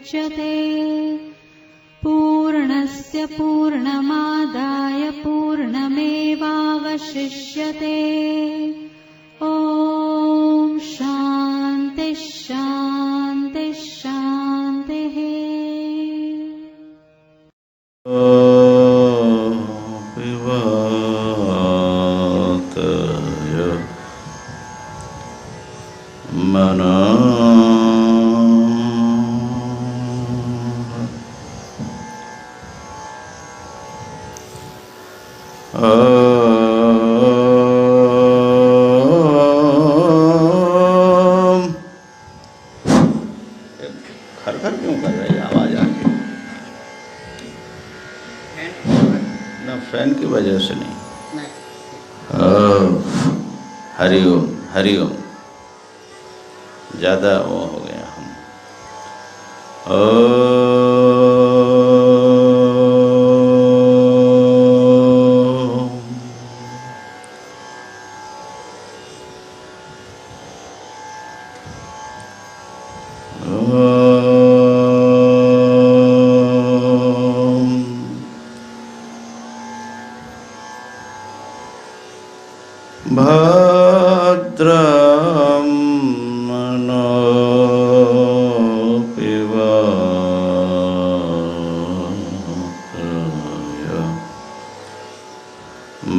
मुच्यते। पूर्णस्य पूर्णमादाय पूर्णमेवावशिष्यते। ॐ शान्ति शान्ति शान्तिः। खर क्यों कर रही है आवाज आ रही ना? फैन की वजह से नहीं। हरिओम हरिओम। ज़्यादा वो हो गया हम। भद्रं मनोऽपि वातय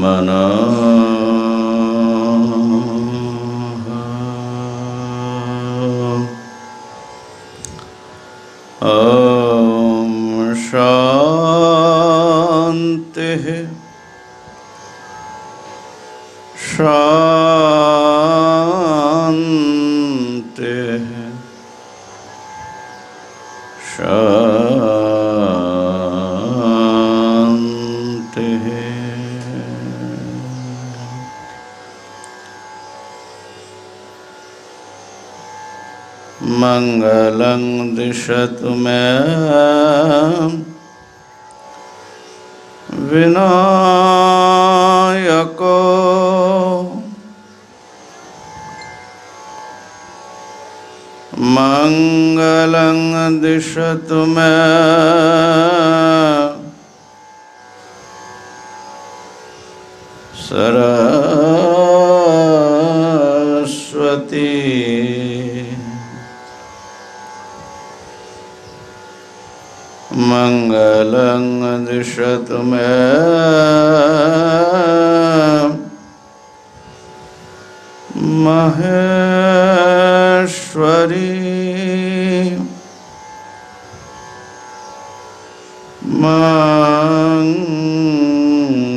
मनः ॐ शान्तिः शान्तिः शान्तिः। मङ्गलं दिशतु मे विनायको मङ्गलं दिशतु मे सरस्वती। मङ्गलं दिशतु मे महेश्वरी।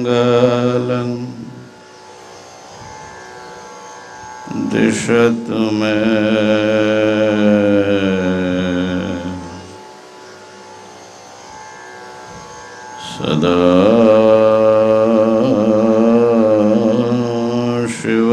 मङ्गलं दिशतु मे सदा शिव।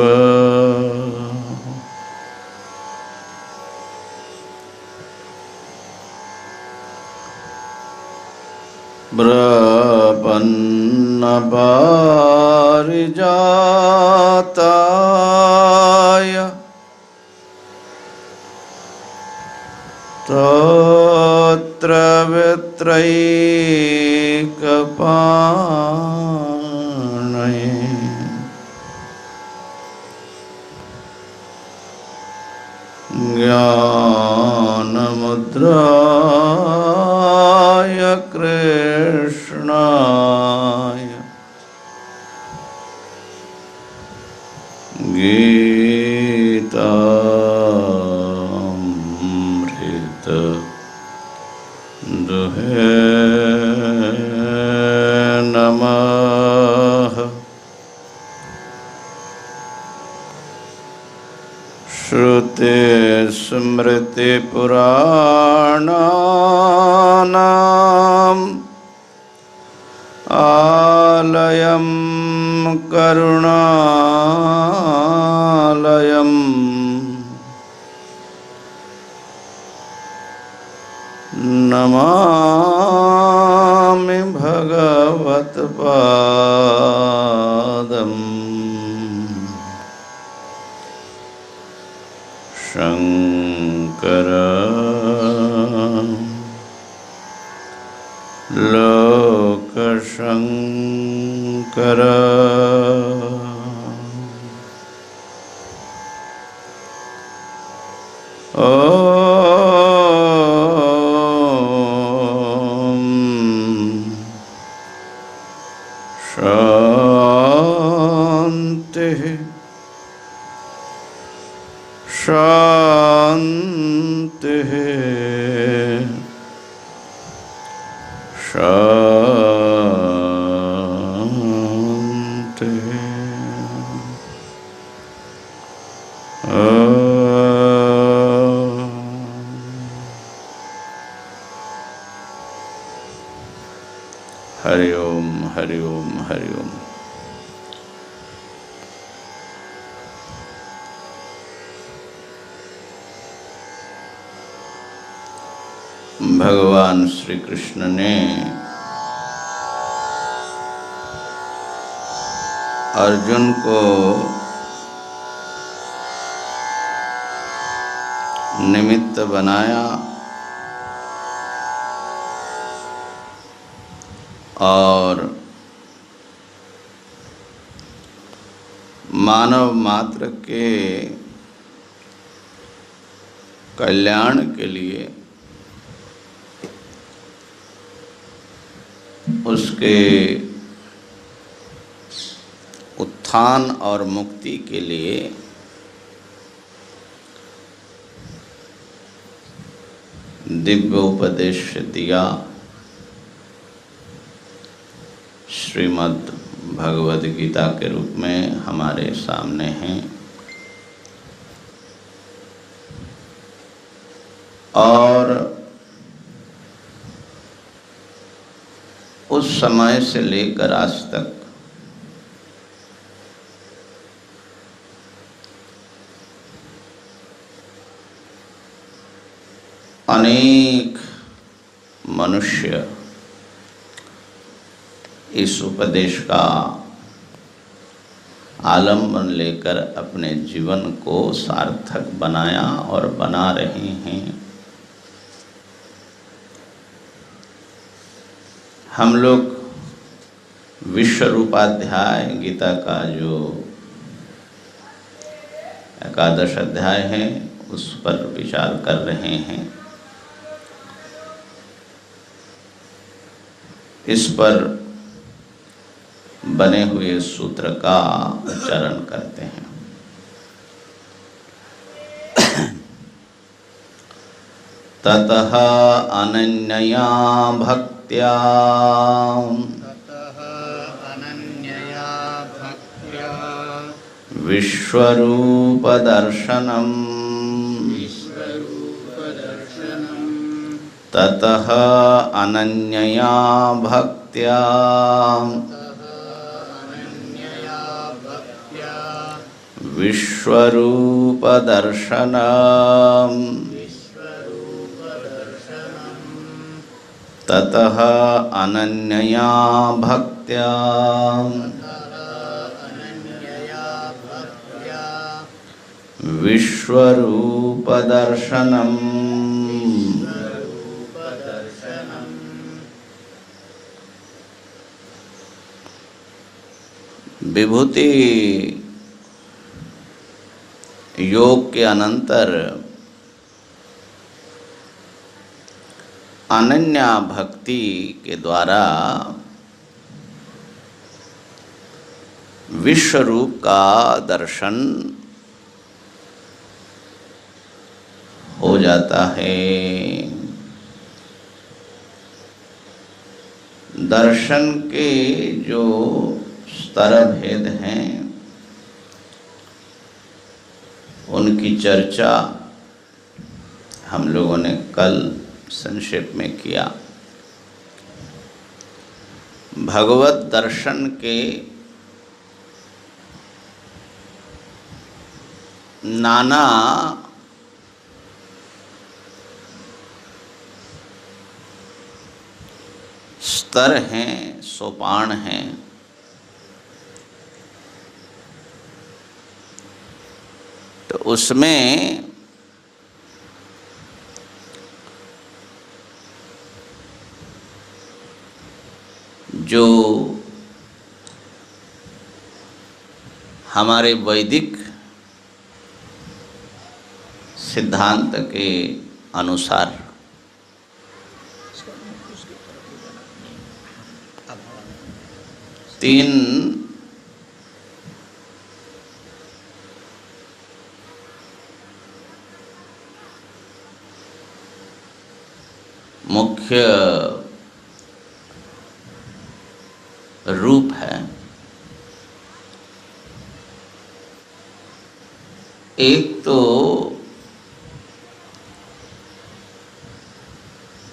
प्रपन्नपारिजाताय तोत्र वित्रैकपाणये ज्ञानमुद्राय कृष्णाय गीतामृत दुहे नमः। श्रुति स्मृति पुराणानाम् आलयं करुणालयं नमामि भगवत्पादं शङ्करम्। ईश्वर शांति शांति शांति। हरि ओम हरि ओम हरि ओम। भगवान श्री कृष्ण ने अर्जुन को निमित्त बनाया और मानव मात्र के कल्याण के लिए उसके उत्थान और मुक्ति के लिए दिव्य उपदेश दिया। श्रीमद् भगवद गीता के रूप में हमारे सामने हैं और उस समय से लेकर आज तक अनेक मनुष्य इस उपदेश का आलम्बन लेकर अपने जीवन को सार्थक बनाया और बना रहे हैं। हम लोग विश्व रूपाध्याय गीता का जो 11 अध्याय है उस पर विचार कर रहे हैं। इस पर बने हुए सूत्र का उच्चारण करते हैं। ततः अनन्यया भक्त्या विश्वरूप दर्शनम् ततः अनन्यया भक्त्या विश्वरूप दर्शनम् ततः अनन्यया भक्त्या विश्वरूप दर्शनम्। विभूति योग के अनंतर अनन्या भक्ति के द्वारा विश्व रूप का दर्शन हो जाता है। दर्शन के जो स्तर भेद हैं उनकी चर्चा हम लोगों ने कल संक्षेप में किया। भगवत दर्शन के नाना स्तर हैं, सोपान हैं। तो उसमें जो हमारे वैदिक सिद्धांत के अनुसार तीन मुख्य रूप है। एक तो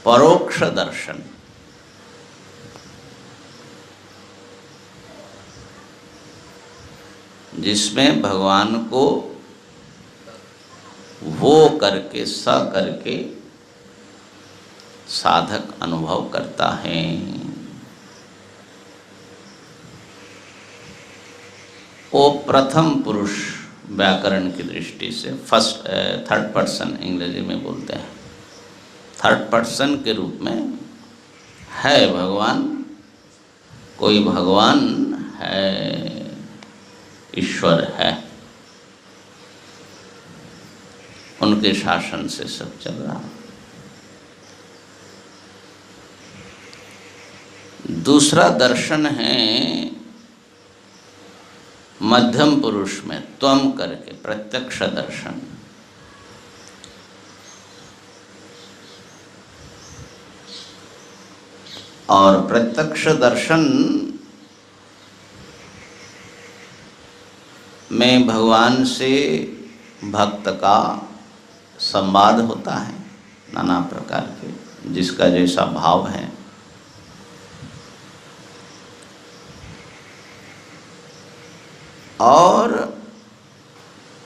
परोक्ष दर्शन, जिसमें भगवान को वो करके स करके साधक अनुभव करता है। वो प्रथम पुरुष व्याकरण की दृष्टि से थर्ड पर्सन अंग्रेजी में बोलते हैं, थर्ड पर्सन के रूप में है भगवान। कोई भगवान है, ईश्वर है, उनके शासन से सब चल रहा है। दूसरा दर्शन है मध्यम पुरुष में त्वम करके प्रत्यक्ष दर्शन। और प्रत्यक्ष दर्शन में भगवान से भक्त का संवाद होता है नाना प्रकार के, जिसका जैसा भाव है। और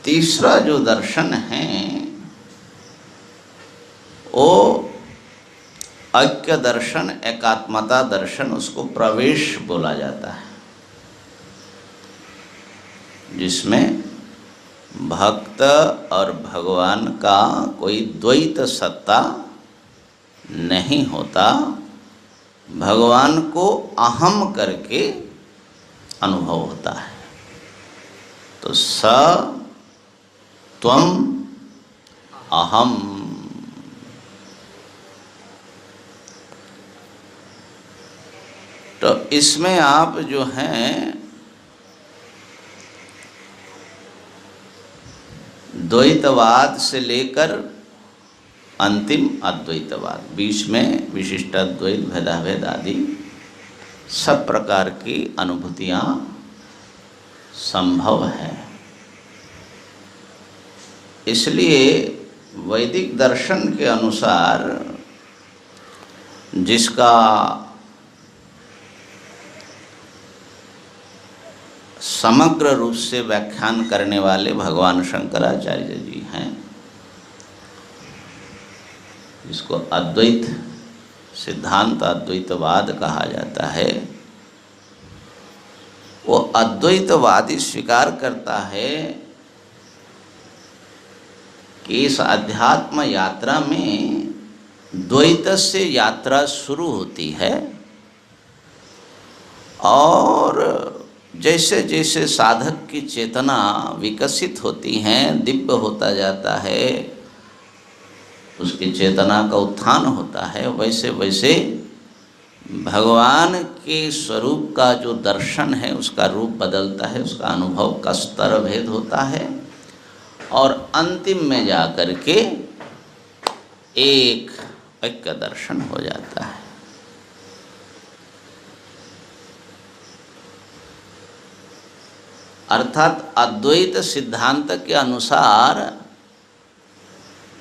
तीसरा जो दर्शन है वो ऐक्य दर्शन, एकात्मता दर्शन, उसको प्रवेश बोला जाता है, जिसमें भक्त और भगवान का कोई द्वैत सत्ता नहीं होता। भगवान को अहम करके अनुभव होता है। तो स त्वम अहम, तो इसमें आप जो हैं द्वैतवाद से लेकर अंतिम अद्वैतवाद, बीच में विशिष्ट अद्वैत, भेदाभेद आदि सब प्रकार की अनुभूतियाँ संभव है। इसलिए वैदिक दर्शन के अनुसार जिसका समग्र रूप से व्याख्यान करने वाले भगवान शंकराचार्य जी हैं, जिसको अद्वैत सिद्धांत, अद्वैतवाद कहा जाता है, वो अद्वैतवादी स्वीकार करता है कि इस अध्यात्म यात्रा में द्वैत से यात्रा शुरू होती है और जैसे जैसे साधक की चेतना विकसित होती हैं, दिव्य होता जाता है, उसकी चेतना का उत्थान होता है, वैसे वैसे भगवान के स्वरूप का जो दर्शन है उसका रूप बदलता है, उसका अनुभव का स्तर भेद होता है और अंतिम में जाकर के एक ऐक्य दर्शन हो जाता है। अर्थात अद्वैत सिद्धांत के अनुसार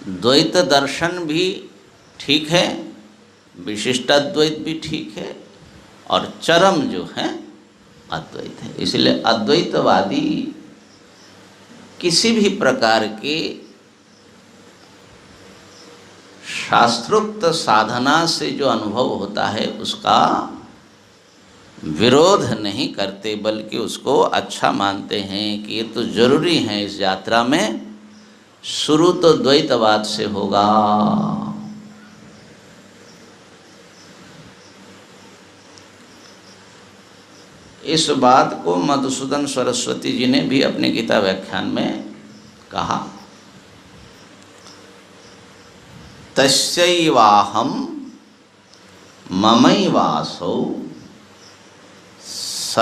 द्वैत दर्शन भी ठीक है, विशिष्ट अद्वैत भी ठीक है और चरम जो है अद्वैत है। इसलिए अद्वैतवादी किसी भी प्रकार के शास्त्रोक्त साधना से जो अनुभव होता है उसका विरोध नहीं करते, बल्कि उसको अच्छा मानते हैं कि ये तो जरूरी है इस यात्रा में, शुरू तो द्वैतवाद से होगा। इस बात को मधुसूदन सरस्वती जी ने भी अपने गीता व्याख्यान में कहा। तस्यैवाहं ममैवासौ स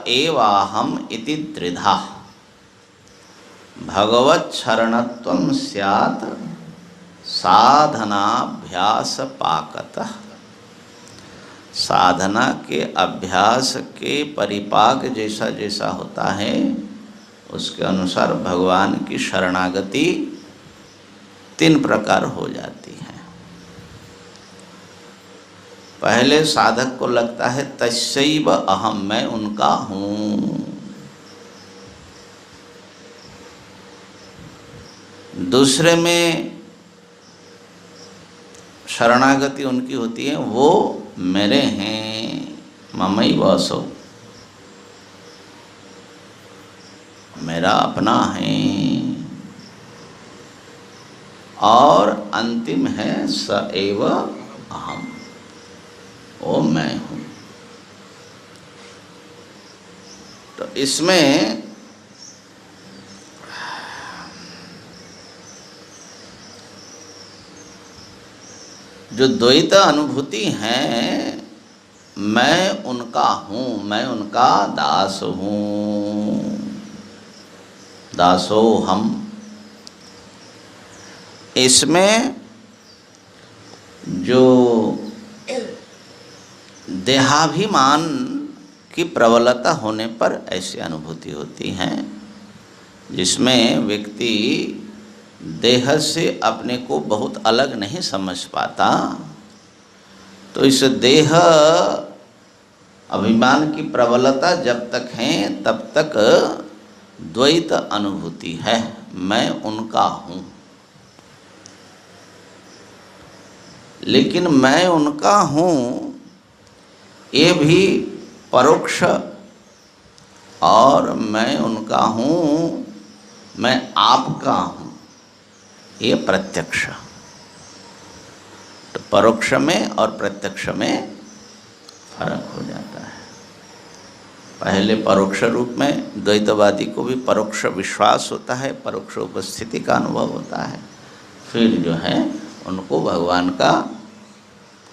एवाहम् इति त्रिधा भगवच्छरणत्वं स्यात् साधनाभ्यास पाकतः। साधना के अभ्यास के परिपाक जैसा जैसा होता है उसके अनुसार भगवान की शरणागति 3 प्रकार हो जाती है। पहले साधक को लगता है तस्यैव अहम, मैं उनका हूँ। दूसरे में शरणागति उनकी होती है, वो मेरे हैं, ममैवासौ, मेरा अपना है। और अंतिम है स एव अहम, वो मैं हूँ। तो इसमें जो द्वैत अनुभूति है, मैं उनका हूँ, मैं उनका दास हूँ, दासो हम, इसमें जो देहाभिमान की प्रबलता होने पर ऐसी अनुभूति होती है, जिसमें व्यक्ति देह से अपने को बहुत अलग नहीं समझ पाता। तो इस देह अभिमान की प्रबलता जब तक है तब तक द्वैत अनुभूति है, मैं उनका हूँ। लेकिन मैं उनका हूँ ये भी परोक्ष, और मैं उनका हूँ, मैं आपका हूँ, ये प्रत्यक्ष। तो परोक्ष में और प्रत्यक्ष में फर्क हो जाता है। पहले परोक्ष रूप में द्वैतवादी को भी परोक्ष विश्वास होता है, परोक्ष उपस्थिति का अनुभव होता है। फिर जो है उनको भगवान का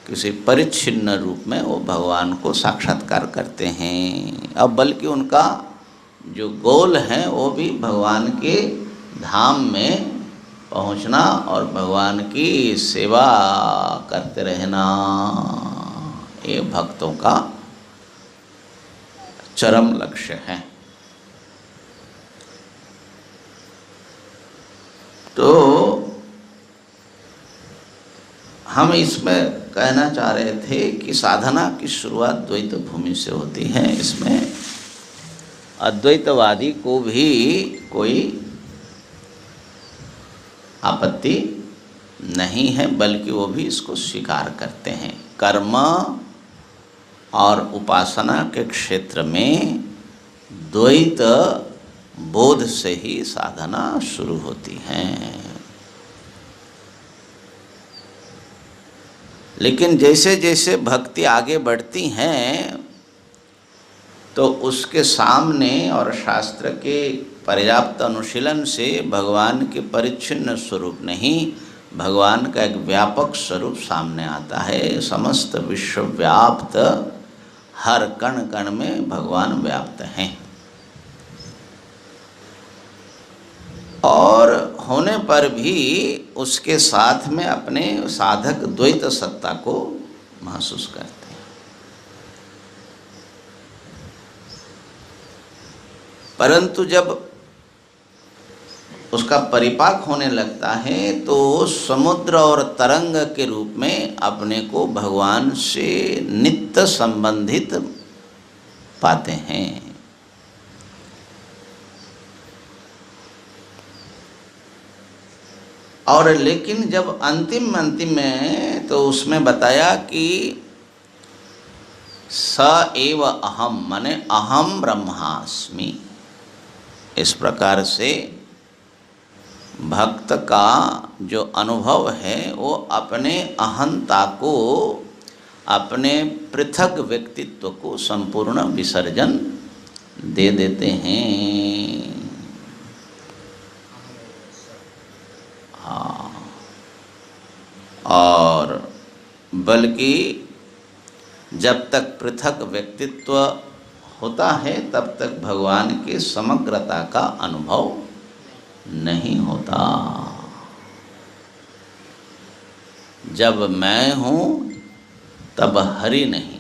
किसी परिच्छिन्न रूप में वो भगवान को साक्षात्कार करते हैं। अब बल्कि उनका जो गोल है वो भी भगवान के धाम में पहुंचना और भगवान की सेवा करते रहना, ये भक्तों का चरम लक्ष्य है। तो हम इसमें कहना चाह रहे थे कि साधना की शुरुआत द्वैत भूमि से होती है। इसमें अद्वैतवादी को भी कोई आपत्ति नहीं है, बल्कि वो भी इसको स्वीकार करते हैं। कर्म और उपासना के क्षेत्र में द्वैत बोध से ही साधना शुरू होती है। लेकिन जैसे जैसे भक्ति आगे बढ़ती हैं तो उसके सामने और शास्त्र के पर्याप्त अनुशीलन से भगवान के परिच्छिन्न स्वरूप नहीं, भगवान का एक व्यापक स्वरूप सामने आता है। समस्त विश्व व्याप्त, हर कण कण में भगवान व्याप्त हैं। और होने पर भी उसके साथ में अपने साधक द्वैत सत्ता को महसूस करते हैं। परंतु जब उसका परिपाक होने लगता है तो समुद्र और तरंग के रूप में अपने को भगवान से नित्य संबंधित पाते हैं। और लेकिन जब अंतिम में तो उसमें बताया कि स एव अहम, माने अहम ब्रह्मास्मि। इस प्रकार से भक्त का जो अनुभव है वो अपने अहंता को अपने पृथक व्यक्तित्व को संपूर्ण विसर्जन दे देते हैं। हाँ, और बल्कि जब तक पृथक व्यक्तित्व होता है तब तक भगवान की समग्रता का अनुभव नहीं होता। जब मैं हूँ तब हरि नहीं,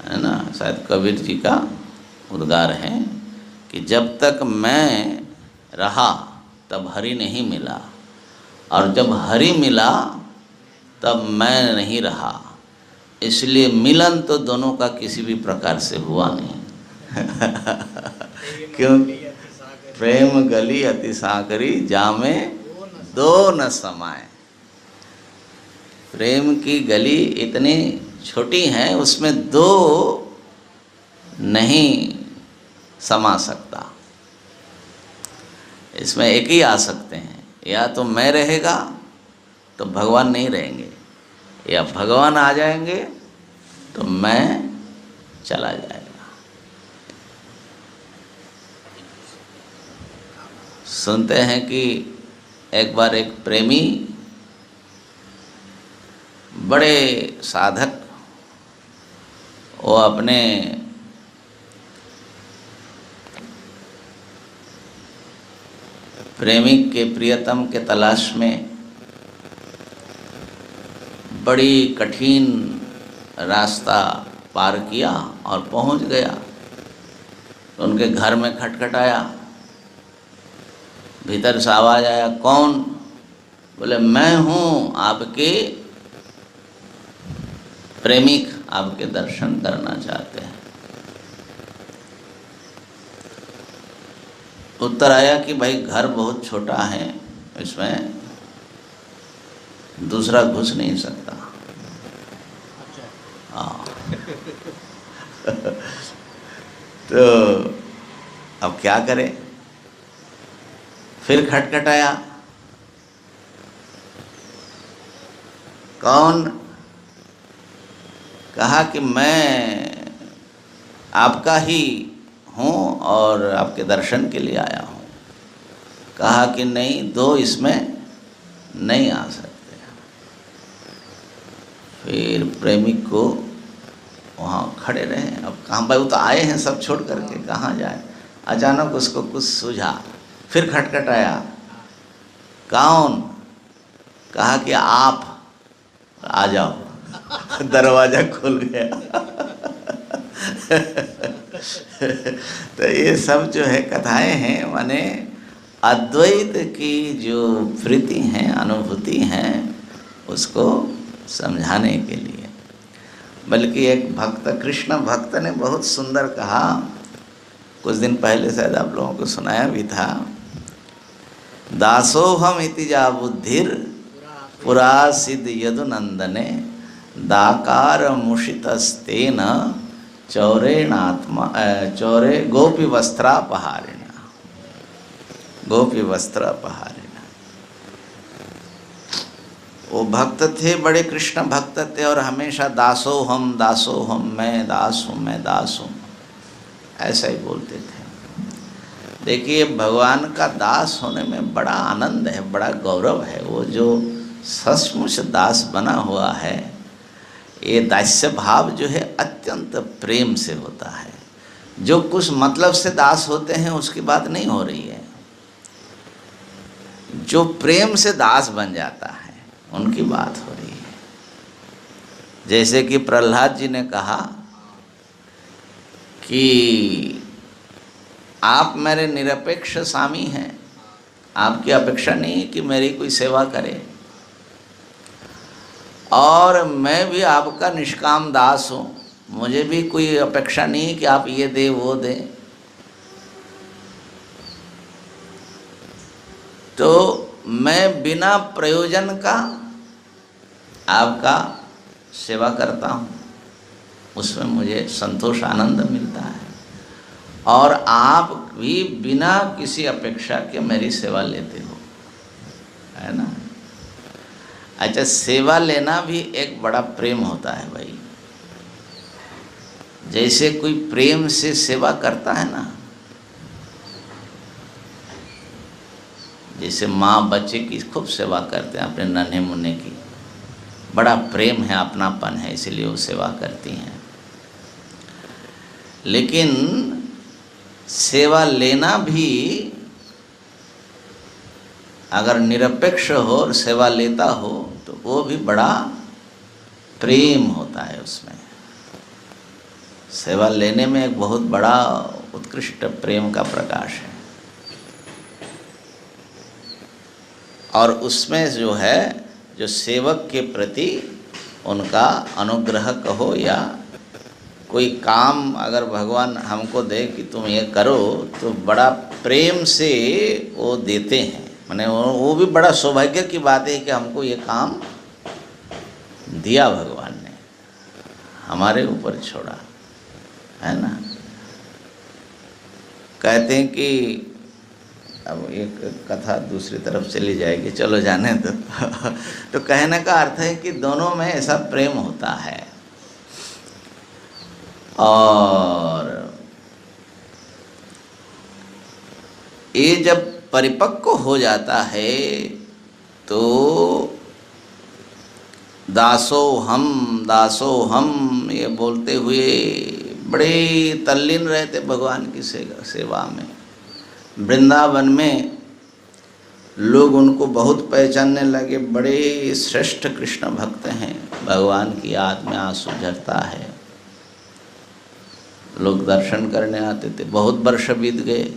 है ना। शायद कबीर जी का उद्गार है कि जब तक मैं रहा तब हरि नहीं मिला, और जब हरि मिला तब मैं नहीं रहा। इसलिए मिलन तो दोनों का किसी भी प्रकार से हुआ नहीं। क्यों? प्रेम गली अति सागरी जामे दो न समाए। प्रेम की गली इतनी छोटी है, उसमें दो नहीं समा सकता। इसमें एक ही आ सकते हैं, या तो मैं रहेगा तो भगवान नहीं रहेंगे, या भगवान आ जाएंगे तो मैं चला जाएगा। सुनते हैं कि एक बार एक प्रेमी बड़े साधक, वो अपने प्रेमिक के प्रियतम के तलाश में बड़ी कठिन रास्ता पार किया और पहुंच गया। उनके घर में खटखटाया, भीतर से आवाज आया, कौन? बोले मैं हूँ आपके प्रेमिक, आपके दर्शन करना चाहते हैं। उत्तर आया कि भाई घर बहुत छोटा है, इसमें दूसरा घुस नहीं सकता। हाँ। तो अब क्या करें? फिर खटखटाया, कौन? कहा कि मैं आपका ही हूँ और आपके दर्शन के लिए आया हूँ। कहा कि नहीं, दो इसमें नहीं आ सकते। फिर प्रेमिक को वहाँ खड़े रहे। अब कहाँ भाई, वो तो आए हैं सब छोड़ करके, कहाँ जाए? अचानक उसको कुछ सूझा, फिर खटखटाया, कौन? कहा कि आप आ जाओ। दरवाजा खुल गया। तो ये सब जो है कथाएं हैं, माने अद्वैत की जो वृत्ति हैं, अनुभूति हैं, उसको समझाने के लिए। बल्कि एक भक्त, कृष्ण भक्त ने बहुत सुंदर कहा, कुछ दिन पहले शायद आप लोगों को सुनाया भी था, दासोहम इति जा बुद्धिर पुरा सिद्ध यदुनंदने दाकार मुषितस्तेन चौरेणात्मा चौरे गोपी वस्त्रापहारिणा, गोपी वस्त्रापहारिणा। वो भक्त थे, बड़े कृष्ण भक्त थे, और हमेशा दासोहम दासोहम, मैं दास हूँ, मैं दास हूँ, ऐसा ही बोलते थे। देखिए, भगवान का दास होने में बड़ा आनंद है, बड़ा गौरव है। वो जो सचमुच दास बना हुआ है, ये दास्य भाव जो है अत्यंत प्रेम से होता है। जो कुछ मतलब से दास होते हैं उसकी बात नहीं हो रही है, जो प्रेम से दास बन जाता है उनकी बात हो रही है। जैसे कि प्रहलाद जी ने कहा कि आप मेरे निरपेक्ष स्वामी हैं, आपकी अपेक्षा नहीं है कि मेरी कोई सेवा करे, और मैं भी आपका निष्काम दास हूँ, मुझे भी कोई अपेक्षा नहीं है कि आप ये दे वो दे। तो मैं बिना प्रयोजन का आपका सेवा करता हूँ, उसमें मुझे संतोष आनंद मिलता है, और आप भी बिना किसी अपेक्षा के मेरी सेवा लेते हो, है ना। अच्छा, सेवा लेना भी एक बड़ा प्रेम होता है भाई। जैसे कोई प्रेम से सेवा करता है ना, जैसे माँ बच्चे की खूब सेवा करते हैं अपने नन्हे मुन्ने की, बड़ा प्रेम है, अपनापन है, इसलिए वो सेवा करती हैं। लेकिन सेवा लेना भी अगर निरपेक्ष हो और सेवा लेता हो तो वो भी बड़ा प्रेम होता है उसमें। सेवा लेने में एक बहुत बड़ा उत्कृष्ट प्रेम का प्रकाश है। और उसमें जो है, जो सेवक के प्रति उनका अनुग्रह कहो या कोई काम अगर भगवान हमको दे कि तुम ये करो, तो बड़ा प्रेम से वो देते हैं। माने वो भी बड़ा सौभाग्य की बात है कि हमको ये काम दिया भगवान ने, हमारे ऊपर छोड़ा, है ना। कहते हैं कि अब एक कथा दूसरी तरफ चली जाएगी, चलो जाने दो। तो कहने का अर्थ है कि दोनों में ऐसा प्रेम होता है। और ये जब परिपक्व हो जाता है तो दासो हम ये बोलते हुए बड़े तल्लीन रहते भगवान की सेवा में। वृंदावन में लोग उनको बहुत पहचानने लगे, बड़े श्रेष्ठ कृष्ण भक्त हैं। भगवान की याद में आंसू झरता है, लोग दर्शन करने आते थे। बहुत वर्ष बीत गए।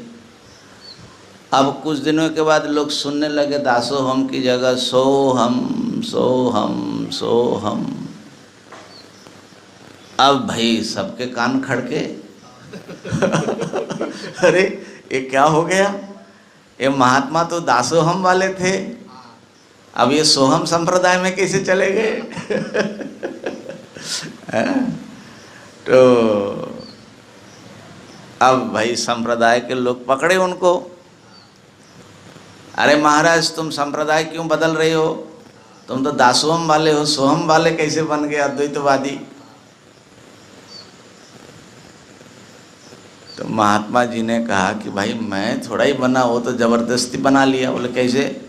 अब कुछ दिनों के बाद लोग सुनने लगे दासो हम की जगह सो हम। अब भाई सबके कान खड़के। अरे ये क्या हो गया? ये महात्मा तो दासोहम वाले थे, अब ये सोहम संप्रदाय में कैसे चले गए? तो अब भाई संप्रदाय के लोग पकड़े उनको। अरे महाराज, तुम संप्रदाय क्यों बदल रहे हो? तुम तो दासोहम वाले हो, सोहम वाले कैसे बन गए अद्वैतवादी? तो महात्मा जी ने कहा कि भाई मैं थोड़ा ही बना, वो तो जबरदस्ती बना लिया। बोले कैसे?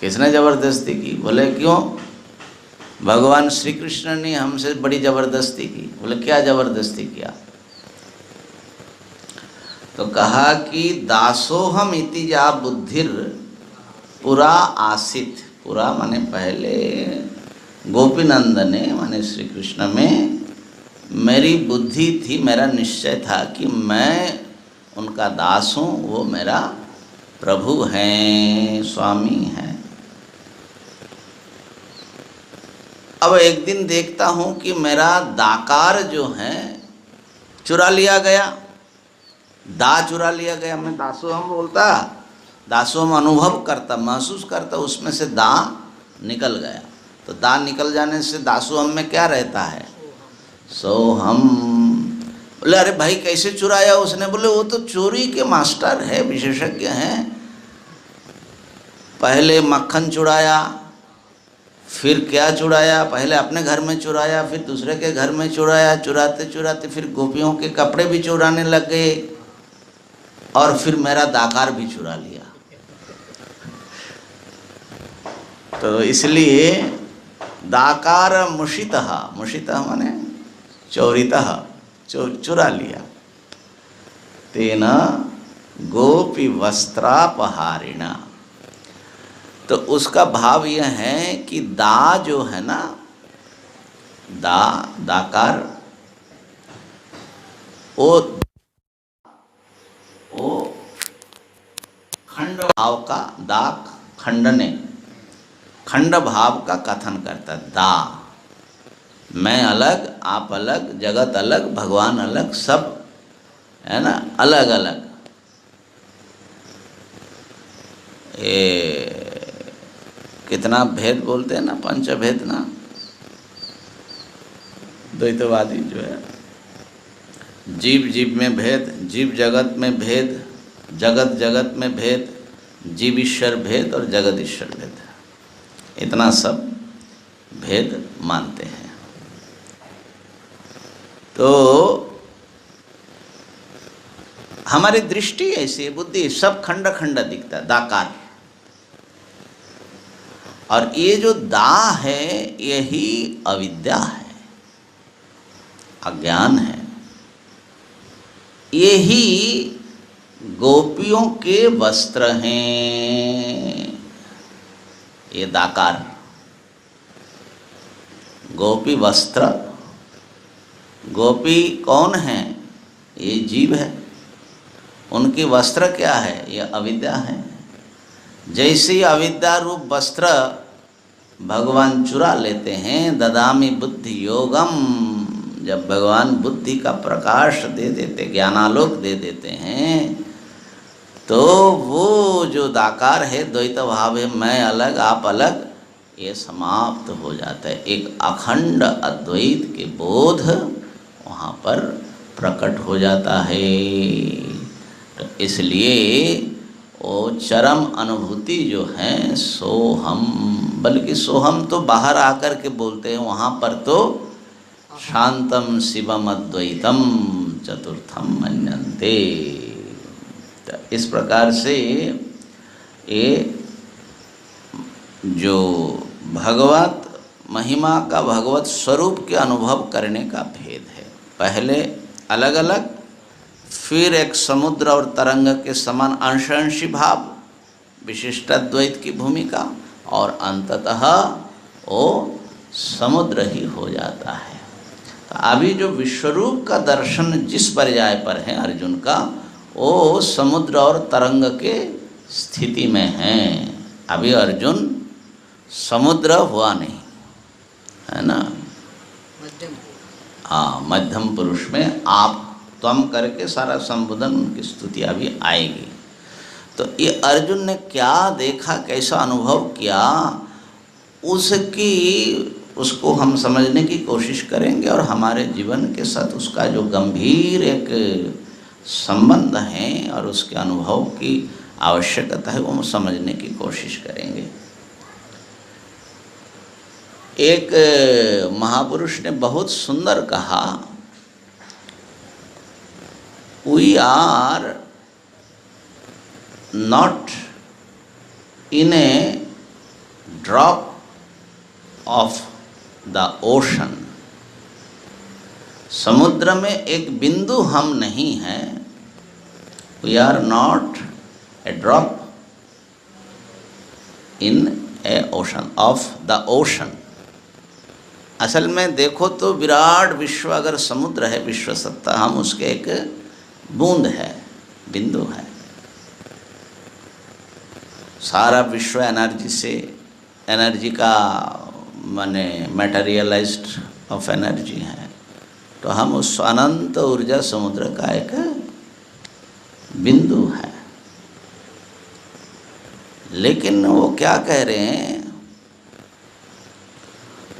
किसने जबरदस्ती की? बोले क्यों? भगवान श्री कृष्ण ने हमसे बड़ी जबरदस्ती की। बोले क्या जबरदस्ती किया? तो कहा कि दासोहम इति जा बुद्धिर पुरा आसित। पुरा माने पहले, गोपीनंदने माने श्री कृष्ण में मेरी बुद्धि थी, मेरा निश्चय था कि मैं उनका दास हूँ, वो मेरा प्रभु हैं, स्वामी हैं। अब एक दिन देखता हूँ कि मेरा दाकार जो है चुरा लिया गया, दा चुरा लिया गया। मैं दासोहम बोलता, दासोहम अनुभव करता, महसूस करता, उसमें से दा निकल गया। तो दा निकल जाने से दासोहम में क्या रहता है? सोहम। बोले अरे भाई कैसे चुराया उसने? बोले वो तो चोरी के मास्टर है, विशेषज्ञ हैं। पहले मक्खन चुराया, फिर क्या चुराया? पहले अपने घर में चुराया, फिर दूसरे के घर में चुराया। चुराते चुराते फिर गोपियों के कपड़े भी चुराने लग गए, और फिर मेरा दाकार भी चुरा लिया। तो इसलिए दाकार मुषितः, मुषितः माने चोरितः, चुरा लिया। तेना गोपी वस्त्रापहारिणा। तो उसका भाव यह है कि दा जो है ना, दाकार, वो खंड भाव का, दा खंडने, खंड भाव का कथन करता है। दा मैं अलग, आप अलग, जगत अलग, भगवान अलग, सब है ना अलग अलग। ये कितना भेद बोलते हैं ना, पंचभेद ना, द्वैतवादी जो है। जीव जीव में भेद, जीव जगत में भेद, जगत जगत में भेद, जीव ईश्वर भेद और जगत ईश्वर भेद। इतना सब भेद मानते हैं। तो हमारी दृष्टि ऐसी, बुद्धि सब खंड खंड दिखता है, दाकार। और ये जो दा है यही अविद्या है, अज्ञान है। यही गोपियों के वस्त्र हैं, ये दाकार, गोपी वस्त्र। गोपी कौन है? ये जीव है। उनकी वस्त्र क्या है? ये अविद्या है। जैसे अविद्या रूप वस्त्र भगवान चुरा लेते हैं, ददामि बुद्धि योगम, जब भगवान बुद्धि का प्रकाश दे देते, ज्ञानालोक दे देते हैं, तो वो जो दाकार है, द्वैत भाव है, मैं अलग आप अलग, ये समाप्त हो जाता है। एक अखंड अद्वैत के बोध वहाँ पर प्रकट हो जाता है। तो इसलिए वो चरम अनुभूति जो है सोहम, बल्कि सोहम तो बाहर आकर के बोलते हैं, वहाँ पर तो शांतम शिवम अद्वैतम चतुर्थम मन्यन्ते। तो इस प्रकार से ये जो भगवत महिमा का, भगवत स्वरूप के अनुभव करने का भेद है। पहले अलग अलग, फिर एक समुद्र और तरंग के समान अंश-अंशी भाव, विशिष्टाद्वैत की भूमिका, और अंततः वो समुद्र ही हो जाता है। तो अभी जो विश्वरूप का दर्शन जिस पर्याय पर है अर्जुन का, वो समुद्र और तरंग के स्थिति में है। अभी अर्जुन समुद्र हुआ नहीं, है ना? हाँ, मध्यम पुरुष में आप त्वम करके सारा संबोधन, उनकी स्तुति अभी आएगी। तो ये अर्जुन ने क्या देखा, कैसा अनुभव किया, उसको हम समझने की कोशिश करेंगे, और हमारे जीवन के साथ उसका जो गंभीर एक संबंध है और उसके अनुभव की आवश्यकता है, वो हम समझने की कोशिश करेंगे। एक महापुरुष ने बहुत सुंदर कहा, we are not in a drop of the ocean. समुद्र में एक बिंदु हम नहीं हैं। We are not a drop in a ocean of the ocean. असल में देखो तो विराट विश्व अगर समुद्र है, विश्व सत्ता, हम उसके एक बूंद है, बिंदु है। सारा विश्व एनर्जी से, एनर्जी का माने मटेरियलाइज्ड ऑफ एनर्जी है, तो हम उस अनंत ऊर्जा समुद्र का एक बिंदु है। लेकिन वो क्या कह रहे हैं?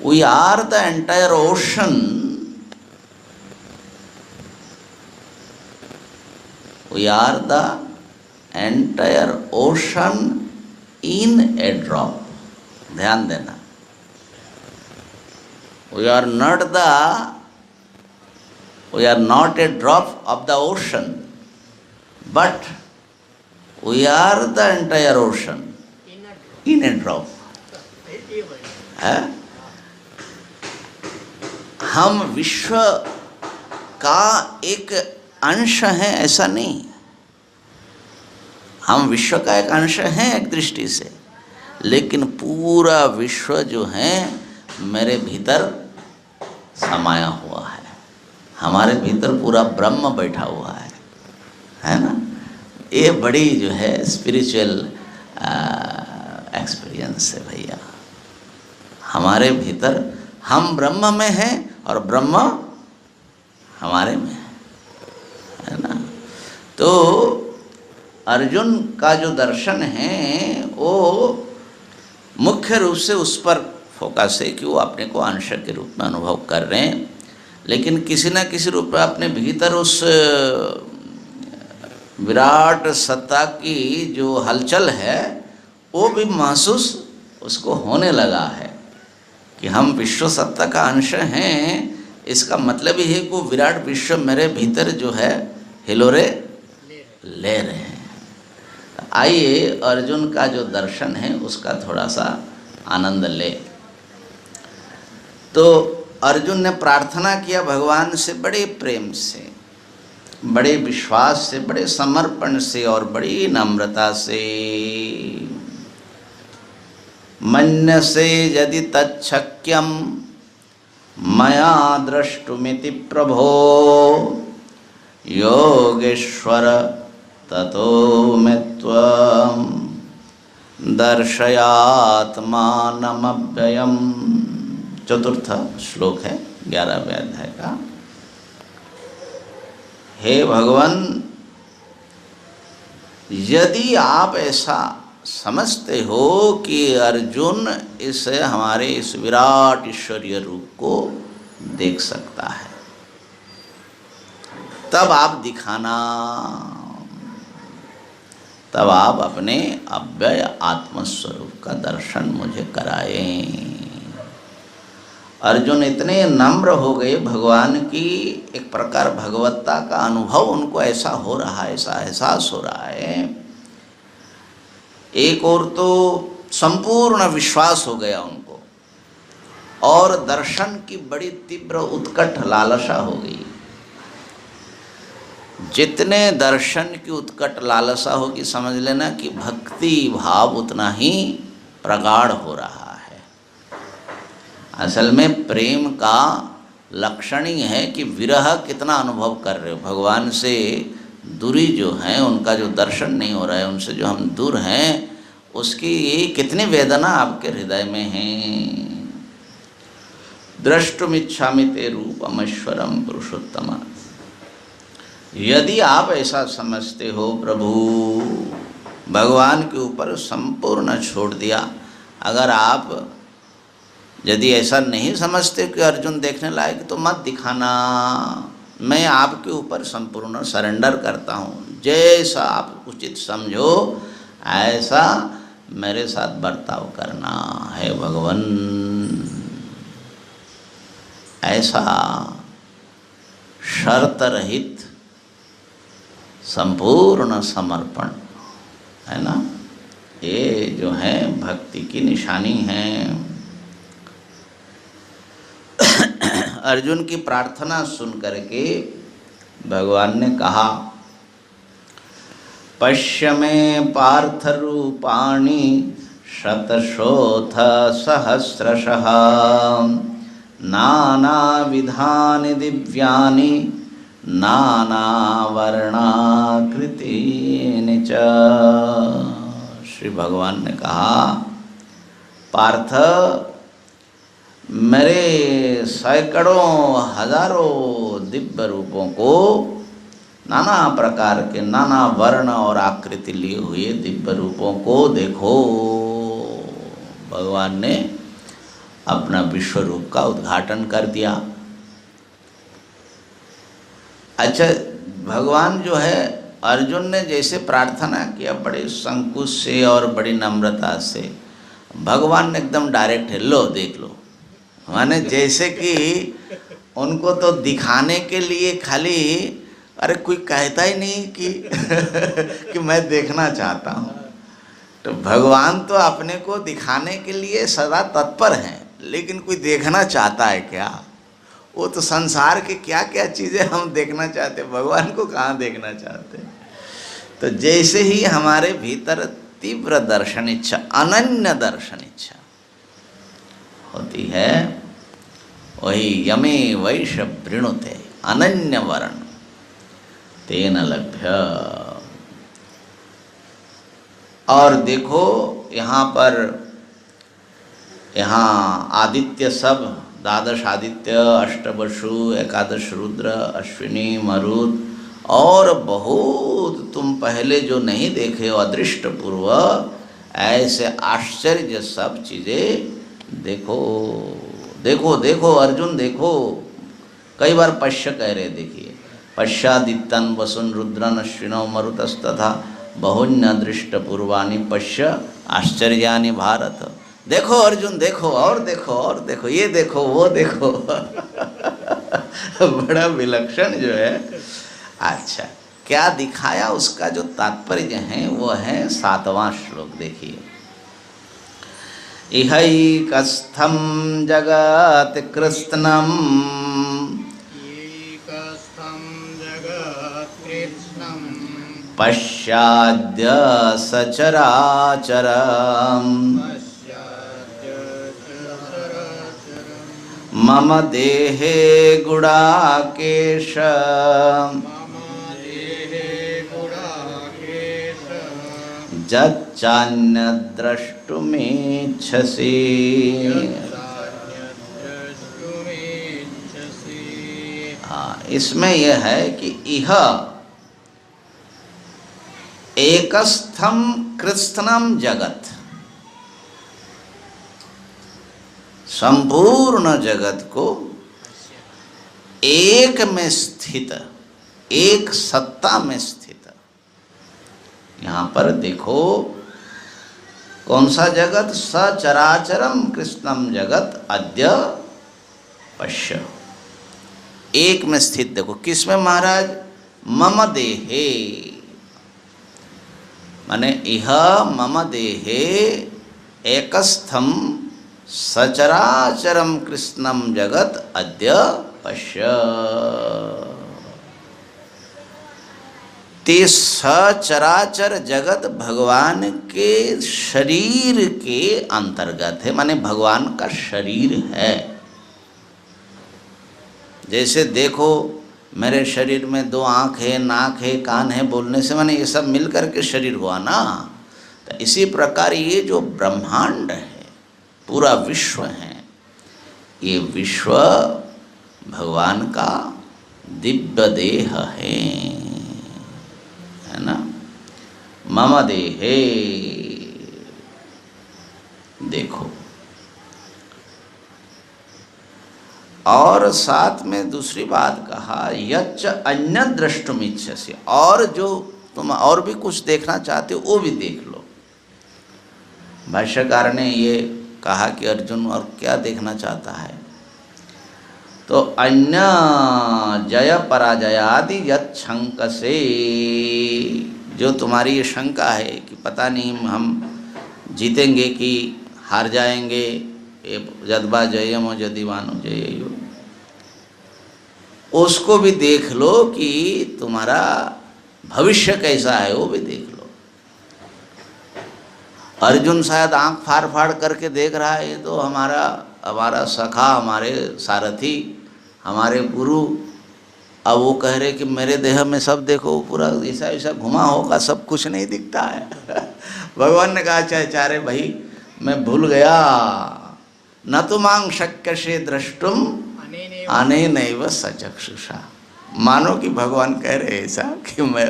We are the entire ocean. We are the entire ocean in a drop. ध्यान देना, we are not a drop of the ocean, but we are the entire ocean in a drop. है? हम विश्व का एक अंश हैं ऐसा नहीं, हम विश्व का एक अंश हैं एक दृष्टि से, लेकिन पूरा विश्व जो है मेरे भीतर समाया हुआ है। हमारे भीतर पूरा ब्रह्म बैठा हुआ है ना? ये बड़ी जो है स्पिरिचुअल एक्सपीरियंस है भैया। हमारे भीतर हम ब्रह्म में हैं और ब्रह्म हमारे में है ना? तो अर्जुन का जो दर्शन है वो मुख्य रूप से उस पर फोकस है कि वो अपने को अंश के रूप में अनुभव कर रहे हैं, लेकिन किसी न किसी रूप में अपने भीतर उस विराट सत्ता की जो हलचल है वो भी महसूस उसको होने लगा है कि हम विश्व सत्ता का अंश हैं, इसका मतलब ही है कि वो विराट विश्व मेरे भीतर जो है हिलोरे ले रहे हैं। आइए अर्जुन का जो दर्शन है उसका थोड़ा सा आनंद ले। तो अर्जुन ने प्रार्थना किया भगवान से बड़े प्रेम से, बड़े विश्वास से, बड़े समर्पण से और बड़ी नम्रता से। मन्यसे यदि तच्छक्यम मया द्रष्टुमिति प्रभो योगेश्वर ततो मे त्वं दर्शयात्मानमव्ययम्। चतुर्थ श्लोक है 11वें अध्याय का। हे भगवान, यदि आप ऐसा समझते हो कि अर्जुन इस हमारे इस विराट ईश्वरीय रूप को देख सकता है, तब आप दिखाना, तब आप अपने अव्यय आत्मस्वरूप का दर्शन मुझे कराएं। अर्जुन इतने नम्र हो गए भगवान की, एक प्रकार भगवत्ता का अनुभव उनको ऐसा हो रहा है, ऐसा एहसास हो रहा है। एक और तो संपूर्ण विश्वास हो गया उनको, और दर्शन की बड़ी तीव्र उत्कट लालसा हो गई। जितने दर्शन की उत्कट लालसा होगी, समझ लेना कि भक्ति भाव उतना ही प्रगाढ़ हो रहा है। असल में प्रेम का लक्षण ही है कि विरह कितना अनुभव कर रहे हो, भगवान से दूरी जो है, उनका जो दर्शन नहीं हो रहा है, उनसे जो हम दूर हैं, उसकी कितनी वेदना आपके हृदय में है। द्रष्टुमिच्छामि ते रूपमैश्वरम पुरुषोत्तम। यदि आप ऐसा समझते हो प्रभु, भगवान के ऊपर संपूर्ण छोड़ दिया। अगर आप यदि ऐसा नहीं समझते कि अर्जुन देखने लायक, तो मत दिखाना, मैं आपके ऊपर संपूर्ण सरेंडर करता हूँ। जैसा आप उचित समझो ऐसा मेरे साथ बर्ताव करना है भगवान। ऐसा शर्त रहित संपूर्ण समर्पण है ना, ये जो है भक्ति की निशानी है। अर्जुन की प्रार्थना सुन करके भगवान ने कहा, पश्य मे पार्थ रूपाणि शतशोथ सहस्रशः नानाविधानि दिव्यानि नानावर्णाकृतीनि च। श्री भगवान ने कहा, पार्थ, मेरे सैकड़ों हजारों दिव्य रूपों को, नाना प्रकार के नाना वर्ण और आकृति लिए हुए दिव्य रूपों को देखो। भगवान ने अपना विश्व रूप का उद्घाटन कर दिया। अच्छा, भगवान जो है, अर्जुन ने जैसे प्रार्थना किया बड़े संकोच से और बड़ी नम्रता से, भगवान ने एकदम डायरेक्ट है, लो देख लो। माने जैसे कि उनको तो दिखाने के लिए खाली, अरे कोई कहता ही नहीं कि कि मैं देखना चाहता हूँ। तो भगवान तो अपने को दिखाने के लिए सदा तत्पर हैं, लेकिन कोई देखना चाहता है क्या? वो तो संसार के क्या क्या चीज़ें हम देखना चाहते, भगवान को कहाँ देखना चाहते। तो जैसे ही हमारे भीतर तीव्र दर्शन इच्छा, अनन्य दर्शन इच्छा होती है, वही यमे वैश वृणुते अनन्य वर्ण तेन लभ्य। और देखो यहाँ पर, यहाँ आदित्य सब, द्वादश आदित्य, अष्टवसु, एकादश रुद्र, अश्विनी, मरुत और बहुत तुम पहले जो नहीं देखे हो अदृष्ट पूर्व, ऐसे आश्चर्य सब चीज़ें देखो। देखो देखो अर्जुन देखो, कई बार पश्य कह रहे, देखिए, पश्यादित्यन वसुन रुद्रन अश्विनौ मरुतस्तथा बहुन्य दृष्ट पूर्वाणि पश्य आश्चर्यानि भारत। देखो अर्जुन, देखो और देखो और देखो, ये देखो वो देखो। बड़ा विलक्षण जो है। अच्छा, क्या दिखाया, उसका जो तात्पर्य है वो है 7वां श्लोक। देखिए, इहैकस्थं जगत् कृत्स्नम् एकस्थं जगत्कृत्स्नं पश्चाद्य सचराचरम् पश्चाद्य चराचरम् मम देहे गुडाकेश मम देहे गुडाकेश यच्चान्यद्द्रष्टुमिच्छसि। यच्चान्यद्द्रष्टुमिच्छसि। हाँ, इसमें यह है कि इह एकस्थम कृत्स्नम जगत, संपूर्ण जगत को एक में स्थित, एक सत्ता में स्थित। यहाँ पर देखो कौन सा जगत, सचराचरम कृष्णम जगत अद्य पश्य, एक में स्थित। देखो किस में महाराज, मम देहे, माने इह मम देहे एकस्थम सचराचरम कृष्णम जगत अद्य पश्य। ते सचराचर जगत भगवान के शरीर के अंतर्गत है, माने भगवान का शरीर है। जैसे देखो मेरे शरीर में 2 आँख है, नाक है, कान है, बोलने से माने ये सब मिलकर के शरीर हुआ ना। तो इसी प्रकार ये जो ब्रह्मांड है, पूरा विश्व है, ये विश्व भगवान का दिव्य देह है ना। मम देहे, देखो, और साथ में दूसरी बात कहा, यच्च अन्य द्रष्टुमिच्छसि, और जो तुम और भी कुछ देखना चाहते हो वो भी देख लो। भाष्यकार ने ये कहा कि अर्जुन और क्या देखना चाहता है, तो अन्य जय पराजयादि यत् शंकसे, जो तुम्हारी ये शंका है कि पता नहीं हम जीतेंगे कि हार जाएंगे, यद्वा जयम यदिवानो जयेयो, उसको भी देख लो कि तुम्हारा भविष्य कैसा है, वो भी देख लो। अर्जुन शायद आंख फाड़ फाड़ करके देख रहा है, तो हमारा सखा, हमारे सारथी, हमारे गुरु, अब वो कह रहे कि मेरे देह में सब देखो पूरा ऐसा ऐसा घुमा होगा, सब कुछ नहीं दिखता है। भगवान ने कहा चाहे भाई मैं भूल गया, न तो मांग शक्य से द्रष्टुम आने नैव सचक्षुषा। मानो कि भगवान कह रहे ऐसा कि मैं,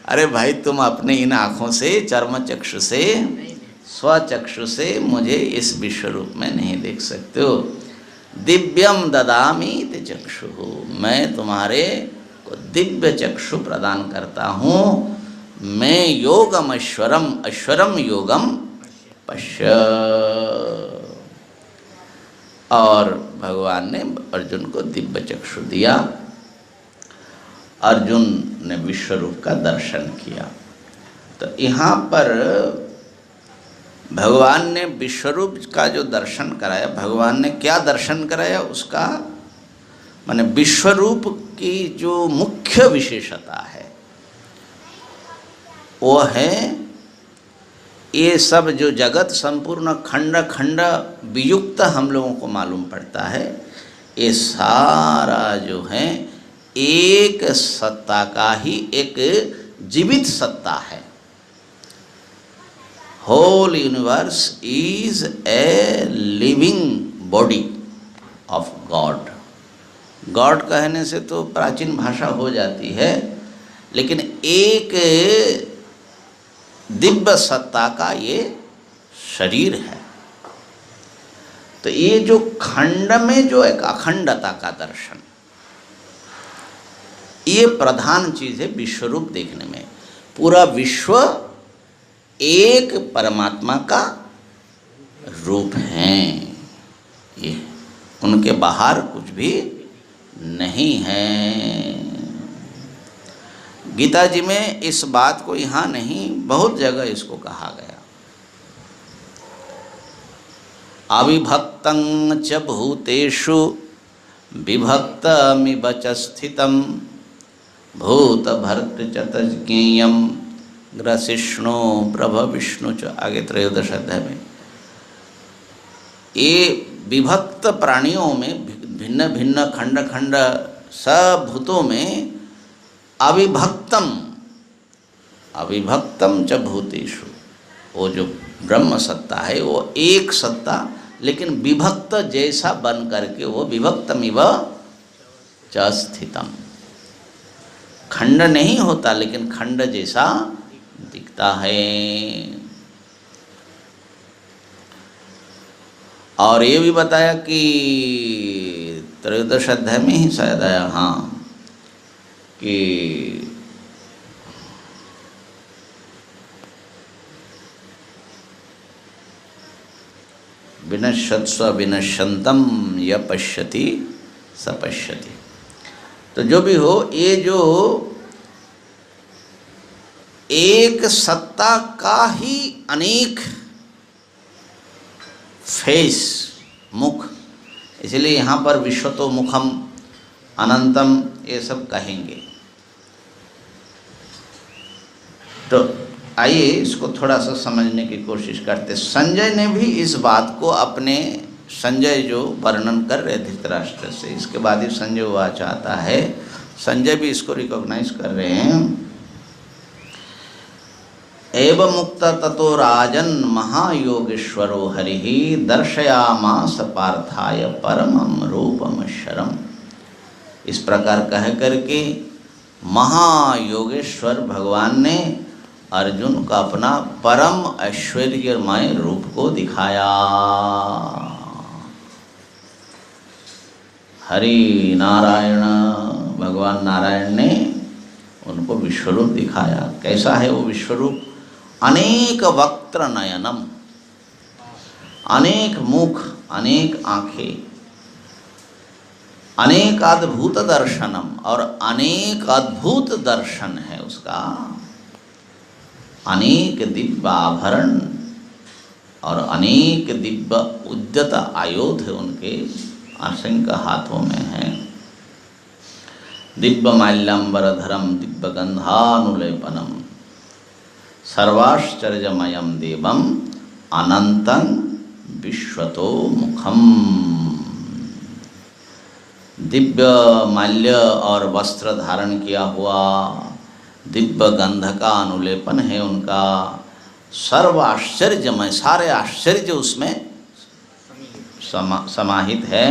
अरे भाई तुम अपने इन आँखों से, चर्म चक्षु से, स्वचक्षु से मुझे इस विश्व रूप में नहीं देख सकते हो। दिव्यम ददामि ते चक्षु, मैं तुम्हारे को दिव्य चक्षु प्रदान करता हूँ। मैं योगम ऐश्वरम, ऐश्वरम योगम पश्य। और भगवान ने अर्जुन को दिव्य चक्षु दिया, अर्जुन ने विश्व रूप का दर्शन किया। तो यहाँ पर भगवान ने विश्वरूप का जो दर्शन कराया, भगवान ने क्या दर्शन कराया उसका, माने विश्वरूप की जो मुख्य विशेषता है वो है, ये सब जो जगत संपूर्ण खंड खंड वियुक्त हम लोगों को मालूम पड़ता है, ये सारा जो है एक सत्ता का ही एक जीवित सत्ता है। Whole universe is a living body of God. God कहने से तो प्राचीन भाषा हो जाती है, लेकिन एक दिव्य सत्ता का ये शरीर है। तो ये जो खंड में जो एक अखंडता का दर्शन, ये प्रधान चीज है विश्वरूप देखने में। पूरा विश्व एक परमात्मा का रूप हैं, ये उनके बाहर कुछ भी नहीं है। गीता जी में इस बात को यहाँ नहीं, बहुत जगह इसको कहा गया। अविभक्तं च भूतेषु विभक्तमिव च स्थितं भूत भर्तृ च तज्ज्ञेयं ग्रसिष्णु प्रभ विष्णु च। आगे 13 अध्याय में ये विभक्त प्राणियों में, भिन्न भिन्न खंड खंड सब भूतों में अविभक्तम, अविभक्तम च भूतेषु, वो जो ब्रह्म सत्ता है वो एक सत्ता, लेकिन विभक्त जैसा बन करके वो विभक्तमिव च स्थितम, खंड नहीं होता लेकिन खंड जैसा दिखता है। और ये भी बताया कि 13 अध्याय में ही शायद आया, हाँ, कि विनश्यत्स्व विनश्यन्तम य पश्यति स पश्यति। तो जो भी हो, ये जो एक सत्ता का ही अनेक फेस, मुख, इसलिए यहाँ पर विश्वतो मुखम अनंतम ये सब कहेंगे। तो आइए इसको थोड़ा सा समझने की कोशिश करते। संजय ने भी इस बात को अपने, संजय जो वर्णन कर रहे धृतराष्ट्र से, इसके बाद ही संजय वाच आता है, संजय भी इसको रिकॉग्नाइज कर रहे हैं। एवं मुक्त ततो राजन महायोगेश्वरो हरिहि दर्शयामास पार्थाय परमं रूपमक्षरम्। इस प्रकार कह करके महायोगेश्वर भगवान ने अर्जुन का अपना परम ऐश्वर्यमय रूप को दिखाया। हरि नारायण, भगवान नारायण ने उनको विश्वरूप दिखाया। कैसा है वो विश्वरूप? अनेक वक्त्र नयनम, अनेक मुख, अनेक आंखें, अनेक अद्भुत दर्शनम, और अनेक अद्भुत दर्शन है उसका, अनेक दिव्य आभरण और अनेक दिव्य उद्यत आयुध उनके असंख्य हाथों में है। दिव्य माल्यांबरधरम दिव्य गंधानुलेपनम सर्वाश्चर्यमयम देवम अनंतं विश्वतो मुखम। दिव्य माल्य और वस्त्र धारण किया हुआ, दिव्य गंध का अनुलेपन है उनका, सर्व आश्चर्यमय, सारे आश्चर्य उसमें समाहित है।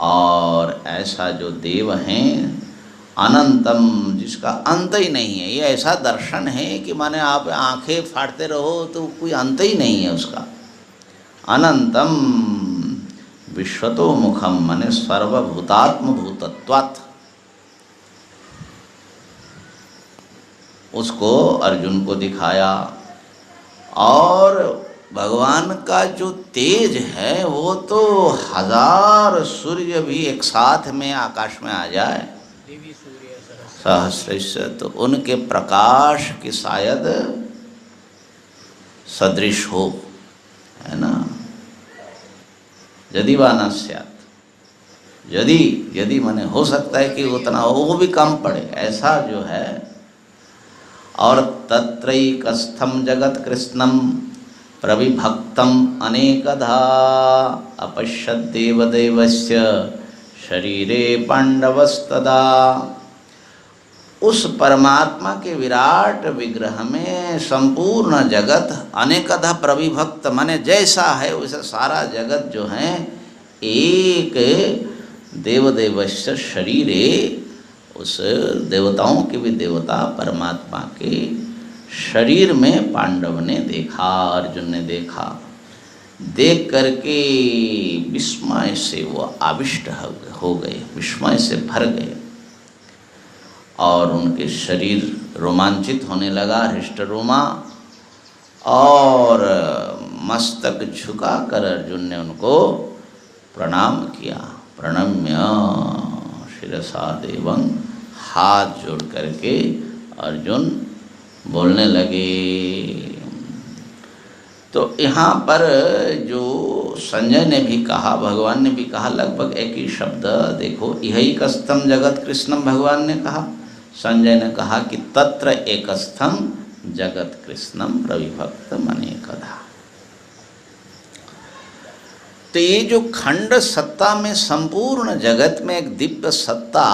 और ऐसा जो देव हैं अनंतम, जिसका अंत ही नहीं है। ये ऐसा दर्शन है कि माने आप आंखें फाड़ते रहो तो कोई अंत ही नहीं है उसका। अनंतम विश्वतो मुखम, माने सर्वभूतात्म भूतत्वात्, उसको अर्जुन को दिखाया। और भगवान का जो तेज है वो तो 1000 सूर्य भी एक साथ में आकाश में आ जाए सहस्रश, तो उनके प्रकाश की शायद सदृश हो, है ना। यदि वा न स्यात्, यदि माने हो सकता है कि उतना वो भी कम पड़े, ऐसा जो है। और तत्रैकस्थं जगत कृष्णं प्रविभक्तम अनेकधा अपश्यद् देवदेवस्य शरीरे पांडवस्तदा। उस परमात्मा के विराट विग्रह में संपूर्ण जगत अनेकधा प्रविभक्त, माने जैसा है वैसा सारा जगत जो है एक देवदेवस्य शरीरे, उस देवताओं के भी देवता परमात्मा के शरीर में पांडव ने देखा, अर्जुन ने देखा। देख करके विस्मय से वो आविष्ट हो गए, विस्मय से भर गए, और उनके शरीर रोमांचित होने लगा, हृष्ट रोमा, और मस्तक झुका कर अर्जुन ने उनको प्रणाम किया। प्रणम्य शिरसा देवं, हाथ जोड़ करके अर्जुन बोलने लगे। तो यहाँ पर जो संजय ने भी कहा, भगवान ने भी कहा, लगभग एक ही शब्द। देखो, यही कस्थम जगत कृष्णम भगवान ने कहा, संजय ने कहा कि तत्र एकस्थम जगत कृष्णम प्रविभक्त मनेकधा। तो ये जो खंड सत्ता में संपूर्ण जगत में एक दिव्य सत्ता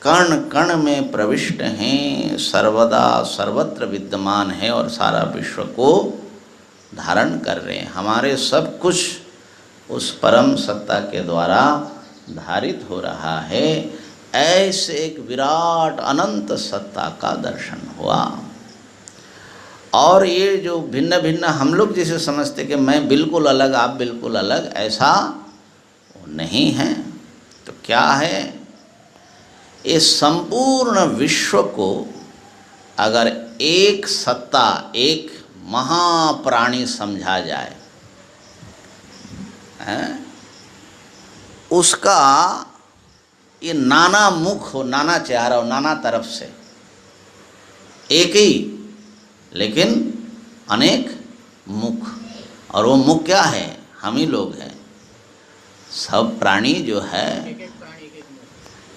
कण कण में प्रविष्ट हैं, सर्वदा सर्वत्र विद्यमान है और सारा विश्व को धारण कर रहे हैं। हमारे सब कुछ उस परम सत्ता के द्वारा धारित हो रहा है। ऐसे एक विराट अनंत सत्ता का दर्शन हुआ। और ये जो भिन्न भिन्न हम लोग जैसे समझते कि मैं बिल्कुल अलग, आप बिल्कुल अलग, ऐसा नहीं है। तो क्या है, इस संपूर्ण विश्व को अगर एक सत्ता, एक महाप्राणी समझा जाए, उसका ये नाना मुख हो, नाना चेहरा हो, नाना तरफ से, एक ही लेकिन अनेक मुख। और वो मुख क्या है, हम ही लोग हैं। सब प्राणी जो है,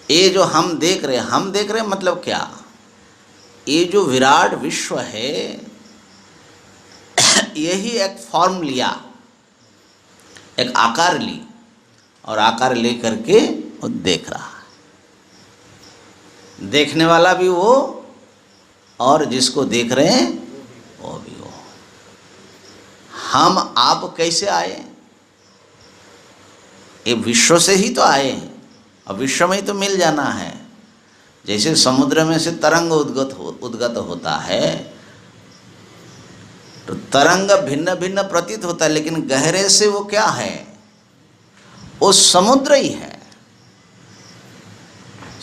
ये जो हम देख रहे मतलब क्या, ये जो विराट विश्व है यही एक फॉर्म लिया, एक आकार ली, और आकार ले करके वो देख रहा है। देखने वाला भी वो और जिसको देख रहे हैं वो भी वो। हम आप कैसे आए, ये विश्व से ही तो आए हैं, और विश्व में ही तो मिल जाना है। जैसे समुद्र में से तरंग उद्गत होता है, तो तरंग भिन्न भिन्न प्रतीत होता है, लेकिन गहरे से वो क्या है, वो समुद्र ही है।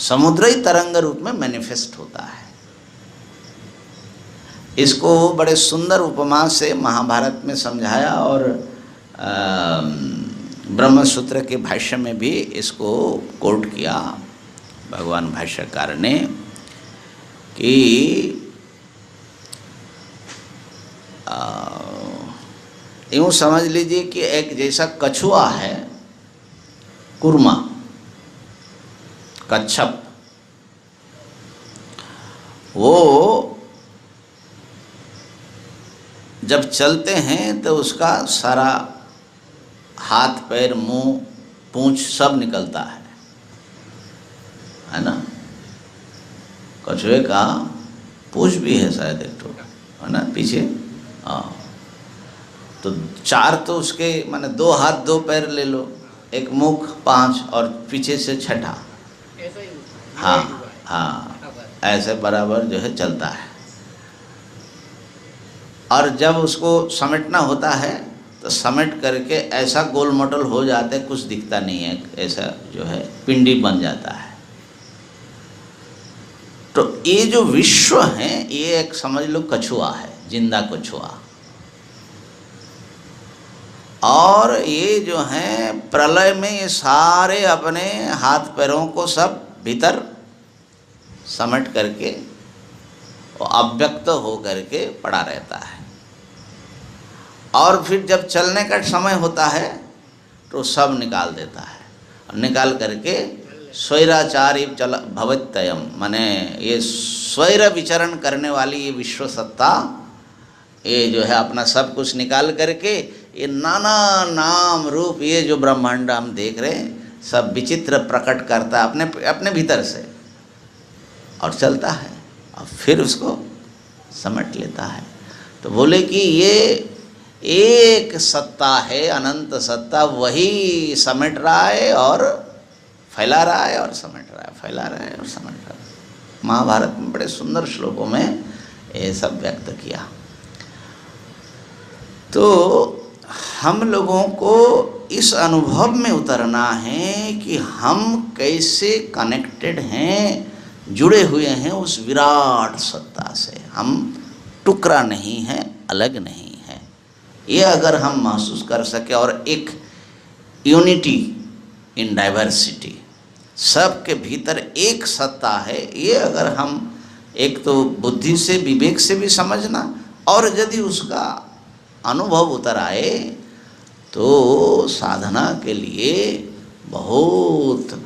समुद्र ही तरंग रूप में मैनिफेस्ट होता है। इसको बड़े सुंदर उपमा से महाभारत में समझाया, और ब्रह्म सूत्र के भाष्य में भी इसको कोट किया भगवान भाष्यकार ने, कि यूँ समझ लीजिए कि एक जैसा कछुआ है, कुरमा, कच्छप, वो जब चलते हैं तो उसका सारा हाथ पैर मुंह पूंछ सब निकलता है ना। कछुए का पूंछ भी है शायद एक ठो, है ना, पीछे। हाँ, तो चार तो उसके माने 2 हाथ 2 पैर ले लो, एक मुख 5 और पीछे से 6ठा। हाँ हाँ, ऐसे बराबर जो है चलता है। और जब उसको समेटना होता है तो समेट करके ऐसा गोल मोटल हो जाता है, कुछ दिखता नहीं है, ऐसा जो है पिंडी बन जाता है। तो ये जो विश्व है, ये एक समझ लो कछुआ है, जिंदा कछुआ। और ये जो है प्रलय में ये सारे अपने हाथ पैरों को सब भीतर समेट करके वो अव्यक्त हो करके पड़ा रहता है। और फिर जब चलने का समय होता है तो सब निकाल देता है, और निकाल करके स्वैराचारी चल भवत्ययम, माने ये स्वैर विचरण करने वाली ये विश्व सत्ता, ये जो है अपना सब कुछ निकाल करके ये नाना नाम रूप, ये जो ब्रह्मांड हम देख रहे हैं, सब विचित्र प्रकट करता है अपने अपने भीतर से, और चलता है, और फिर उसको समेट लेता है। तो बोले कि ये एक सत्ता है, अनंत सत्ता, वही समेट रहा है और फैला रहा है, और समेट रहा है, फैला रहा है और समेट रहा है। महाभारत में बड़े सुंदर श्लोकों में ये सब व्यक्त किया। तो हम लोगों को इस अनुभव में उतरना है कि हम कैसे कनेक्टेड हैं, जुड़े हुए हैं उस विराट सत्ता से। हम टुकड़ा नहीं हैं, अलग नहीं हैं। ये अगर हम महसूस कर सके, और एक यूनिटी इन डाइवर्सिटी, सबके भीतर एक सत्ता है, ये अगर हम एक तो बुद्धि से विवेक से भी समझना, और यदि उसका अनुभव उतर आए तो साधना के लिए बहुत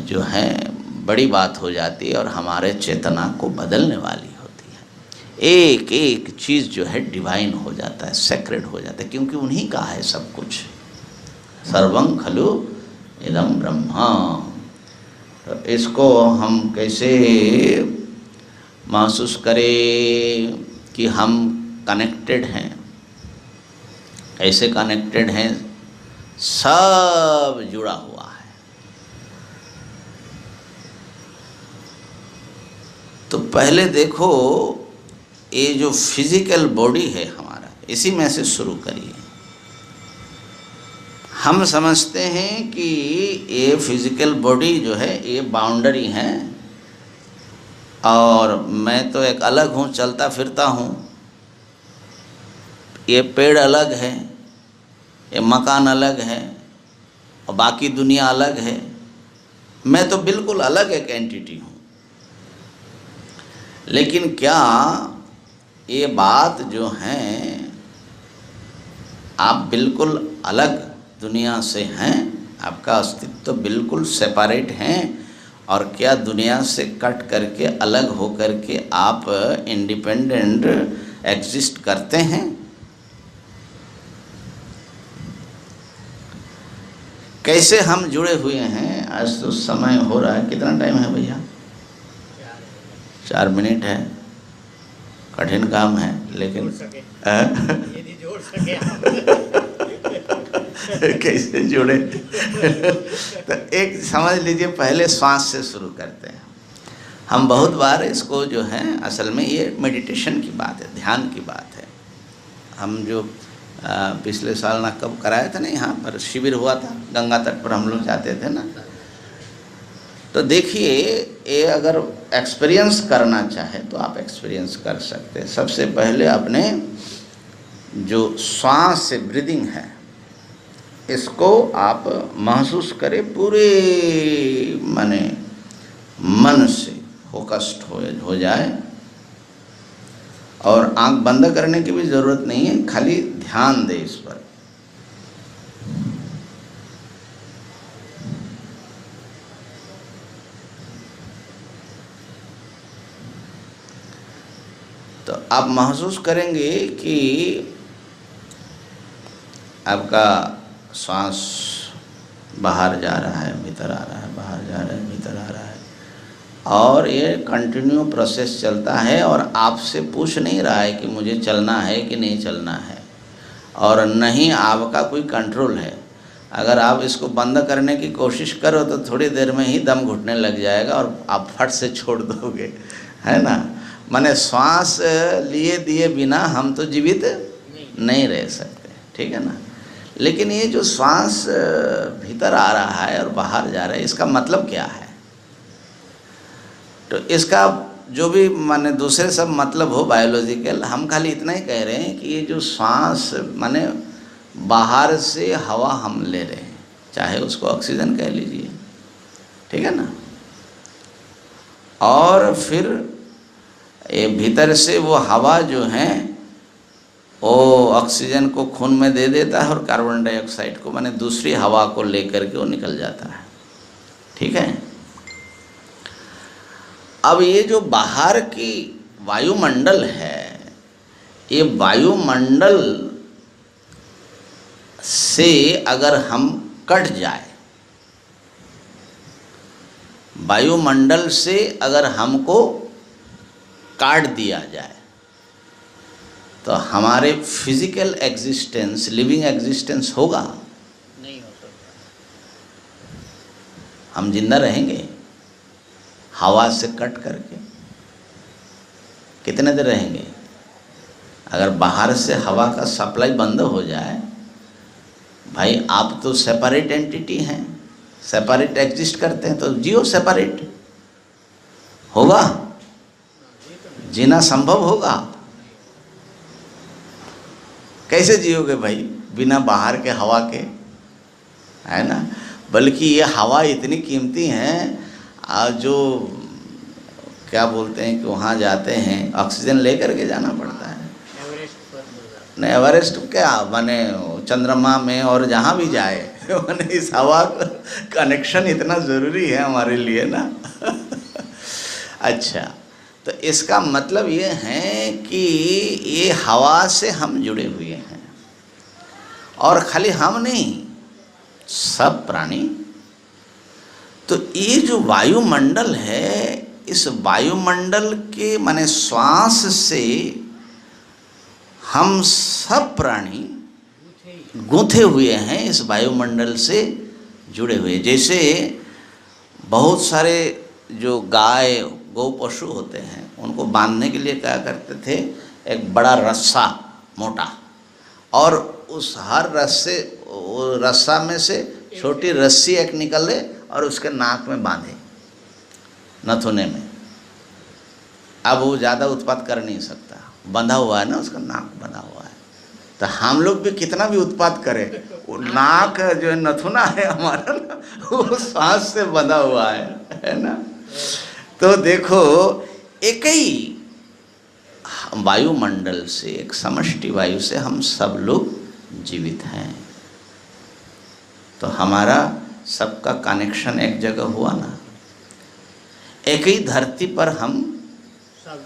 जो है बड़ी बात हो जाती है और हमारे चेतना को बदलने वाली होती है। एक एक चीज़ जो है डिवाइन हो जाता है, सेक्रेड हो जाता है, क्योंकि उन्हीं का है सब कुछ। सर्वं खलु इदं ब्रह्मा। तो इसको हम कैसे महसूस करें कि हम कनेक्टेड हैं? कैसे कनेक्टेड हैं? सब जुड़ा हुआ है। तो पहले देखो, ये जो फिजिकल बॉडी है हमारा, इसी में से शुरू करिए। हम समझते हैं कि ये फिजिकल बॉडी जो है ये बाउंड्री है, और मैं तो एक अलग हूँ, चलता फिरता हूँ, ये पेड़ अलग है, ये मकान अलग है, और बाकी दुनिया अलग है, मैं तो बिल्कुल अलग एक एंटिटी हूँ। लेकिन क्या ये बात जो है, आप बिल्कुल अलग दुनिया से हैं, आपका अस्तित्व तो बिल्कुल सेपरेट हैं, और क्या दुनिया से कट करके अलग हो करके आप इंडिपेंडेंट एग्जिस्ट करते हैं? कैसे हम जुड़े हुए हैं? आज तो समय हो रहा है, कितना टाइम है भैया? 4 मिनट है। कठिन काम है, लेकिन जोड़ सके कैसे जुड़े? तो एक समझ लीजिए, पहले श्वास से शुरू करते हैं। हम बहुत बार इसको जो है, असल में ये मेडिटेशन की बात है, ध्यान की बात है। हम जो पिछले साल ना कब कराया था ना, यहाँ पर शिविर हुआ था, गंगा तट पर हम लोग जाते थे ना, तो देखिए ये अगर एक्सपीरियंस करना चाहे तो आप एक्सपीरियंस कर सकते हैं। सबसे पहले अपने जो श्वास से ब्रीदिंग है, इसको आप महसूस करें, पूरे माने मन से फोकस्ड हो जाए, और आंख बंद करने की भी ज़रूरत नहीं है, खाली ध्यान दे इस पर। तो आप महसूस करेंगे कि आपका श्वास बाहर जा रहा है, भीतर आ रहा है, बाहर जा रहा है, भीतर आ रहा है, और ये कंटिन्यू प्रोसेस चलता है, और आपसे पूछ नहीं रहा है कि मुझे चलना है कि नहीं चलना है, और नहीं आपका कोई कंट्रोल है। अगर आप इसको बंद करने की कोशिश करो तो थोड़ी देर में ही दम घुटने लग जाएगा और आप फट से छोड़ दोगे, है ना। माने श्वास लिए दिए बिना हम तो जीवित नहीं रह सकते, ठीक है ना। लेकिन ये जो श्वास भीतर आ रहा है और बाहर जा रहा है, इसका मतलब क्या है? तो इसका जो भी माने दूसरे सब मतलब हो बायोलॉजिकल, हम खाली इतना ही कह रहे हैं कि ये जो श्वास माने बाहर से हवा हम ले रहे हैं, चाहे उसको ऑक्सीजन कह लीजिए, ठीक है ना, और फिर ये भीतर से वो हवा जो है वो ऑक्सीजन को खून में दे देता है और कार्बन डाइऑक्साइड को माने दूसरी हवा को लेकर के वो निकल जाता है, ठीक है। अब ये जो बाहर की वायुमंडल है, ये वायुमंडल से अगर हम कट जाए, वायुमंडल से अगर हमको काट दिया जाए, तो हमारे फिजिकल एग्जिस्टेंस, लिविंग एग्जिस्टेंस होगा? नहीं हो सकता। हम जिंदा रहेंगे हवा से कट करके? कितने देर रहेंगे? अगर बाहर से हवा का सप्लाई बंद हो जाए, भाई आप तो सेपरेट एंटिटी हैं, सेपरेट एग्जिस्ट करते हैं, तो जियो सेपरेट। होगा? जीना संभव होगा? कैसे जियोगे भाई बिना बाहर के हवा के, है ना। बल्कि ये हवा इतनी कीमती है, जो क्या बोलते हैं कि वहाँ जाते हैं ऑक्सीजन लेकर के जाना पड़ता है। एवरेस्ट पर मिल नहीं एवरेस्ट क्या माने, चंद्रमा में और जहाँ भी जाए माने इस हवा का कनेक्शन इतना ज़रूरी है हमारे लिए ना। अच्छा, तो इसका मतलब ये है कि ये हवा से हम जुड़े हुए हैं, और खाली हम नहीं, सब प्राणी। तो ये जो वायुमंडल है, इस वायुमंडल के माने श्वास से हम सब प्राणी गूंथे हुए हैं, इस वायुमंडल से जुड़े हुए। जैसे बहुत सारे जो गाय गौ पशु होते हैं, उनको बांधने के लिए क्या करते थे, एक बड़ा रस्सा मोटा, और उस हर रस्सा में से छोटी रस्सी एक निकले और उसके नाक में बांधे, नथुने में। अब वो ज़्यादा उत्पात कर नहीं सकता, बंधा हुआ है ना, उसका नाक बंधा हुआ है। तो हम लोग भी कितना भी उत्पात करें, वो नाक जो है नथुना है हमारा ना, वो सांस से बंधा हुआ है ना। तो देखो, एक ही वायुमंडल से, एक समष्टि वायु से हम सब लोग जीवित हैं। तो हमारा सबका कनेक्शन एक जगह हुआ ना। एक ही धरती पर हम सब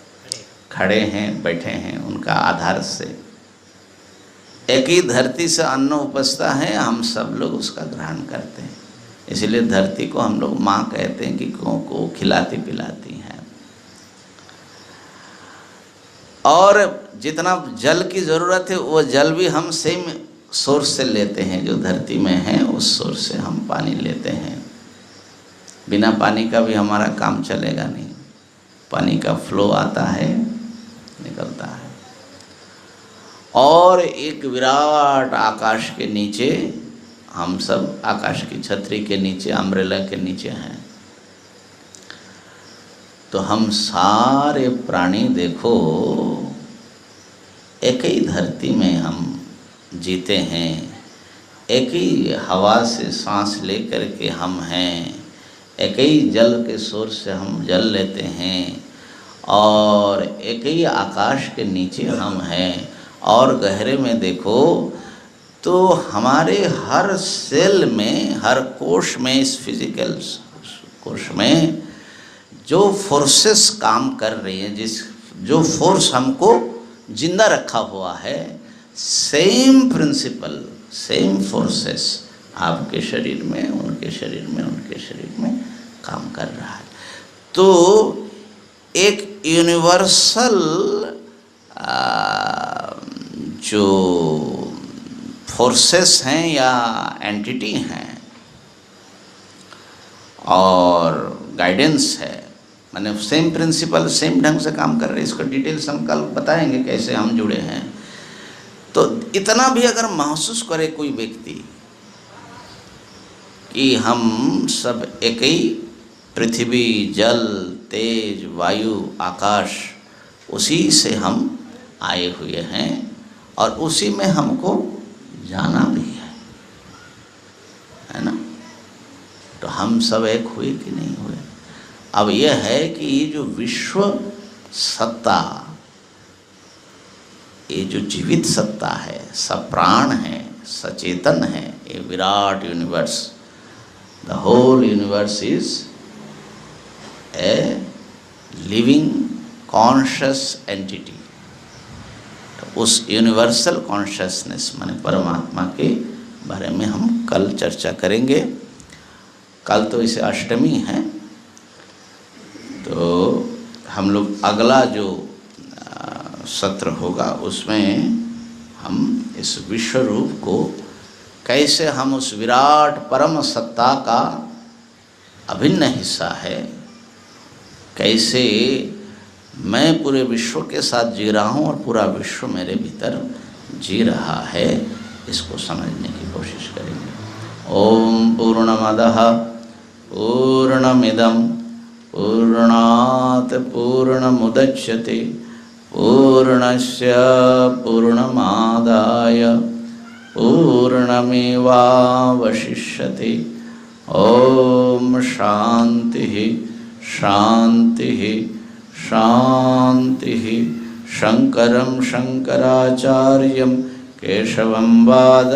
खड़े हैं, बैठे हैं, उनका आधार से एक ही धरती से अन्न उपजता है, हम सब लोग उसका ग्रहण करते हैं। इसीलिए धरती को हम लोग माँ कहते हैं कि को खिलाती पिलाती हैं। और जितना जल की ज़रूरत है, वो जल भी हम सेम सोर्स से लेते हैं, जो धरती में है उस सोर्स से हम पानी लेते हैं। बिना पानी का भी हमारा काम चलेगा नहीं, पानी का फ्लो आता है, निकलता है। और एक विराट आकाश के नीचे, हम सब आकाश की छतरी के नीचे, अम्ब्रेला के नीचे हैं। तो हम सारे प्राणी देखो, एक ही धरती में हम जीते हैं, एक ही हवा से सांस लेकर के हम हैं, एक ही जल के सोर्स से हम जल लेते हैं, और एक ही आकाश के नीचे हम हैं। और गहरे में देखो तो हमारे हर सेल में, हर कोश में, इस फिजिकल कोश में जो फोर्सेस काम कर रही हैं, जो फोर्स हमको जिंदा रखा हुआ है, सेम प्रिंसिपल, सेम फोर्सेस आपके शरीर में, उनके शरीर में, उनके शरीर में काम कर रहा है। तो एक यूनिवर्सल जो फोर्सेस हैं या एंटिटी हैं और गाइडेंस है, माने सेम प्रिंसिपल, सेम ढंग से काम कर रहे हैं। इसको डिटेल्स हम कल बताएंगे कैसे हम जुड़े हैं। तो इतना भी अगर महसूस करे कोई व्यक्ति कि हम सब एक ही पृथ्वी, जल, तेज, वायु, आकाश, उसी से हम आए हुए हैं और उसी में हमको जाना भी है ना। तो हम सब एक हुए कि नहीं हुए। अब यह है कि ये जो विश्व सत्ता, ये जो जीवित सत्ता है, सप्राण है, सचेतन है, ये विराट universe, the whole universe is a living conscious entity. तो उस यूनिवर्सल कॉन्शियसनेस माने परमात्मा के बारे में हम कल चर्चा करेंगे। कल तो इसे अष्टमी है, तो हम लोग अगला जो सत्र होगा उसमें हम इस विश्व रूप को, कैसे हम उस विराट परम सत्ता का अभिन्न हिस्सा है, कैसे मैं पूरे विश्व के साथ जी रहा हूँ और पूरा विश्व मेरे भीतर जी रहा है, इसको समझने की कोशिश करेंगे। ओम पूर्णमदः पूर्णमिदं पूर्णात् पूर्णमुदच्यते पूर्णस्य पूर्णमादाय पूर्णमेवावशिष्यते। ओम शांति शांति शांति। शंकरं शंकराचार्यं केशवं वाद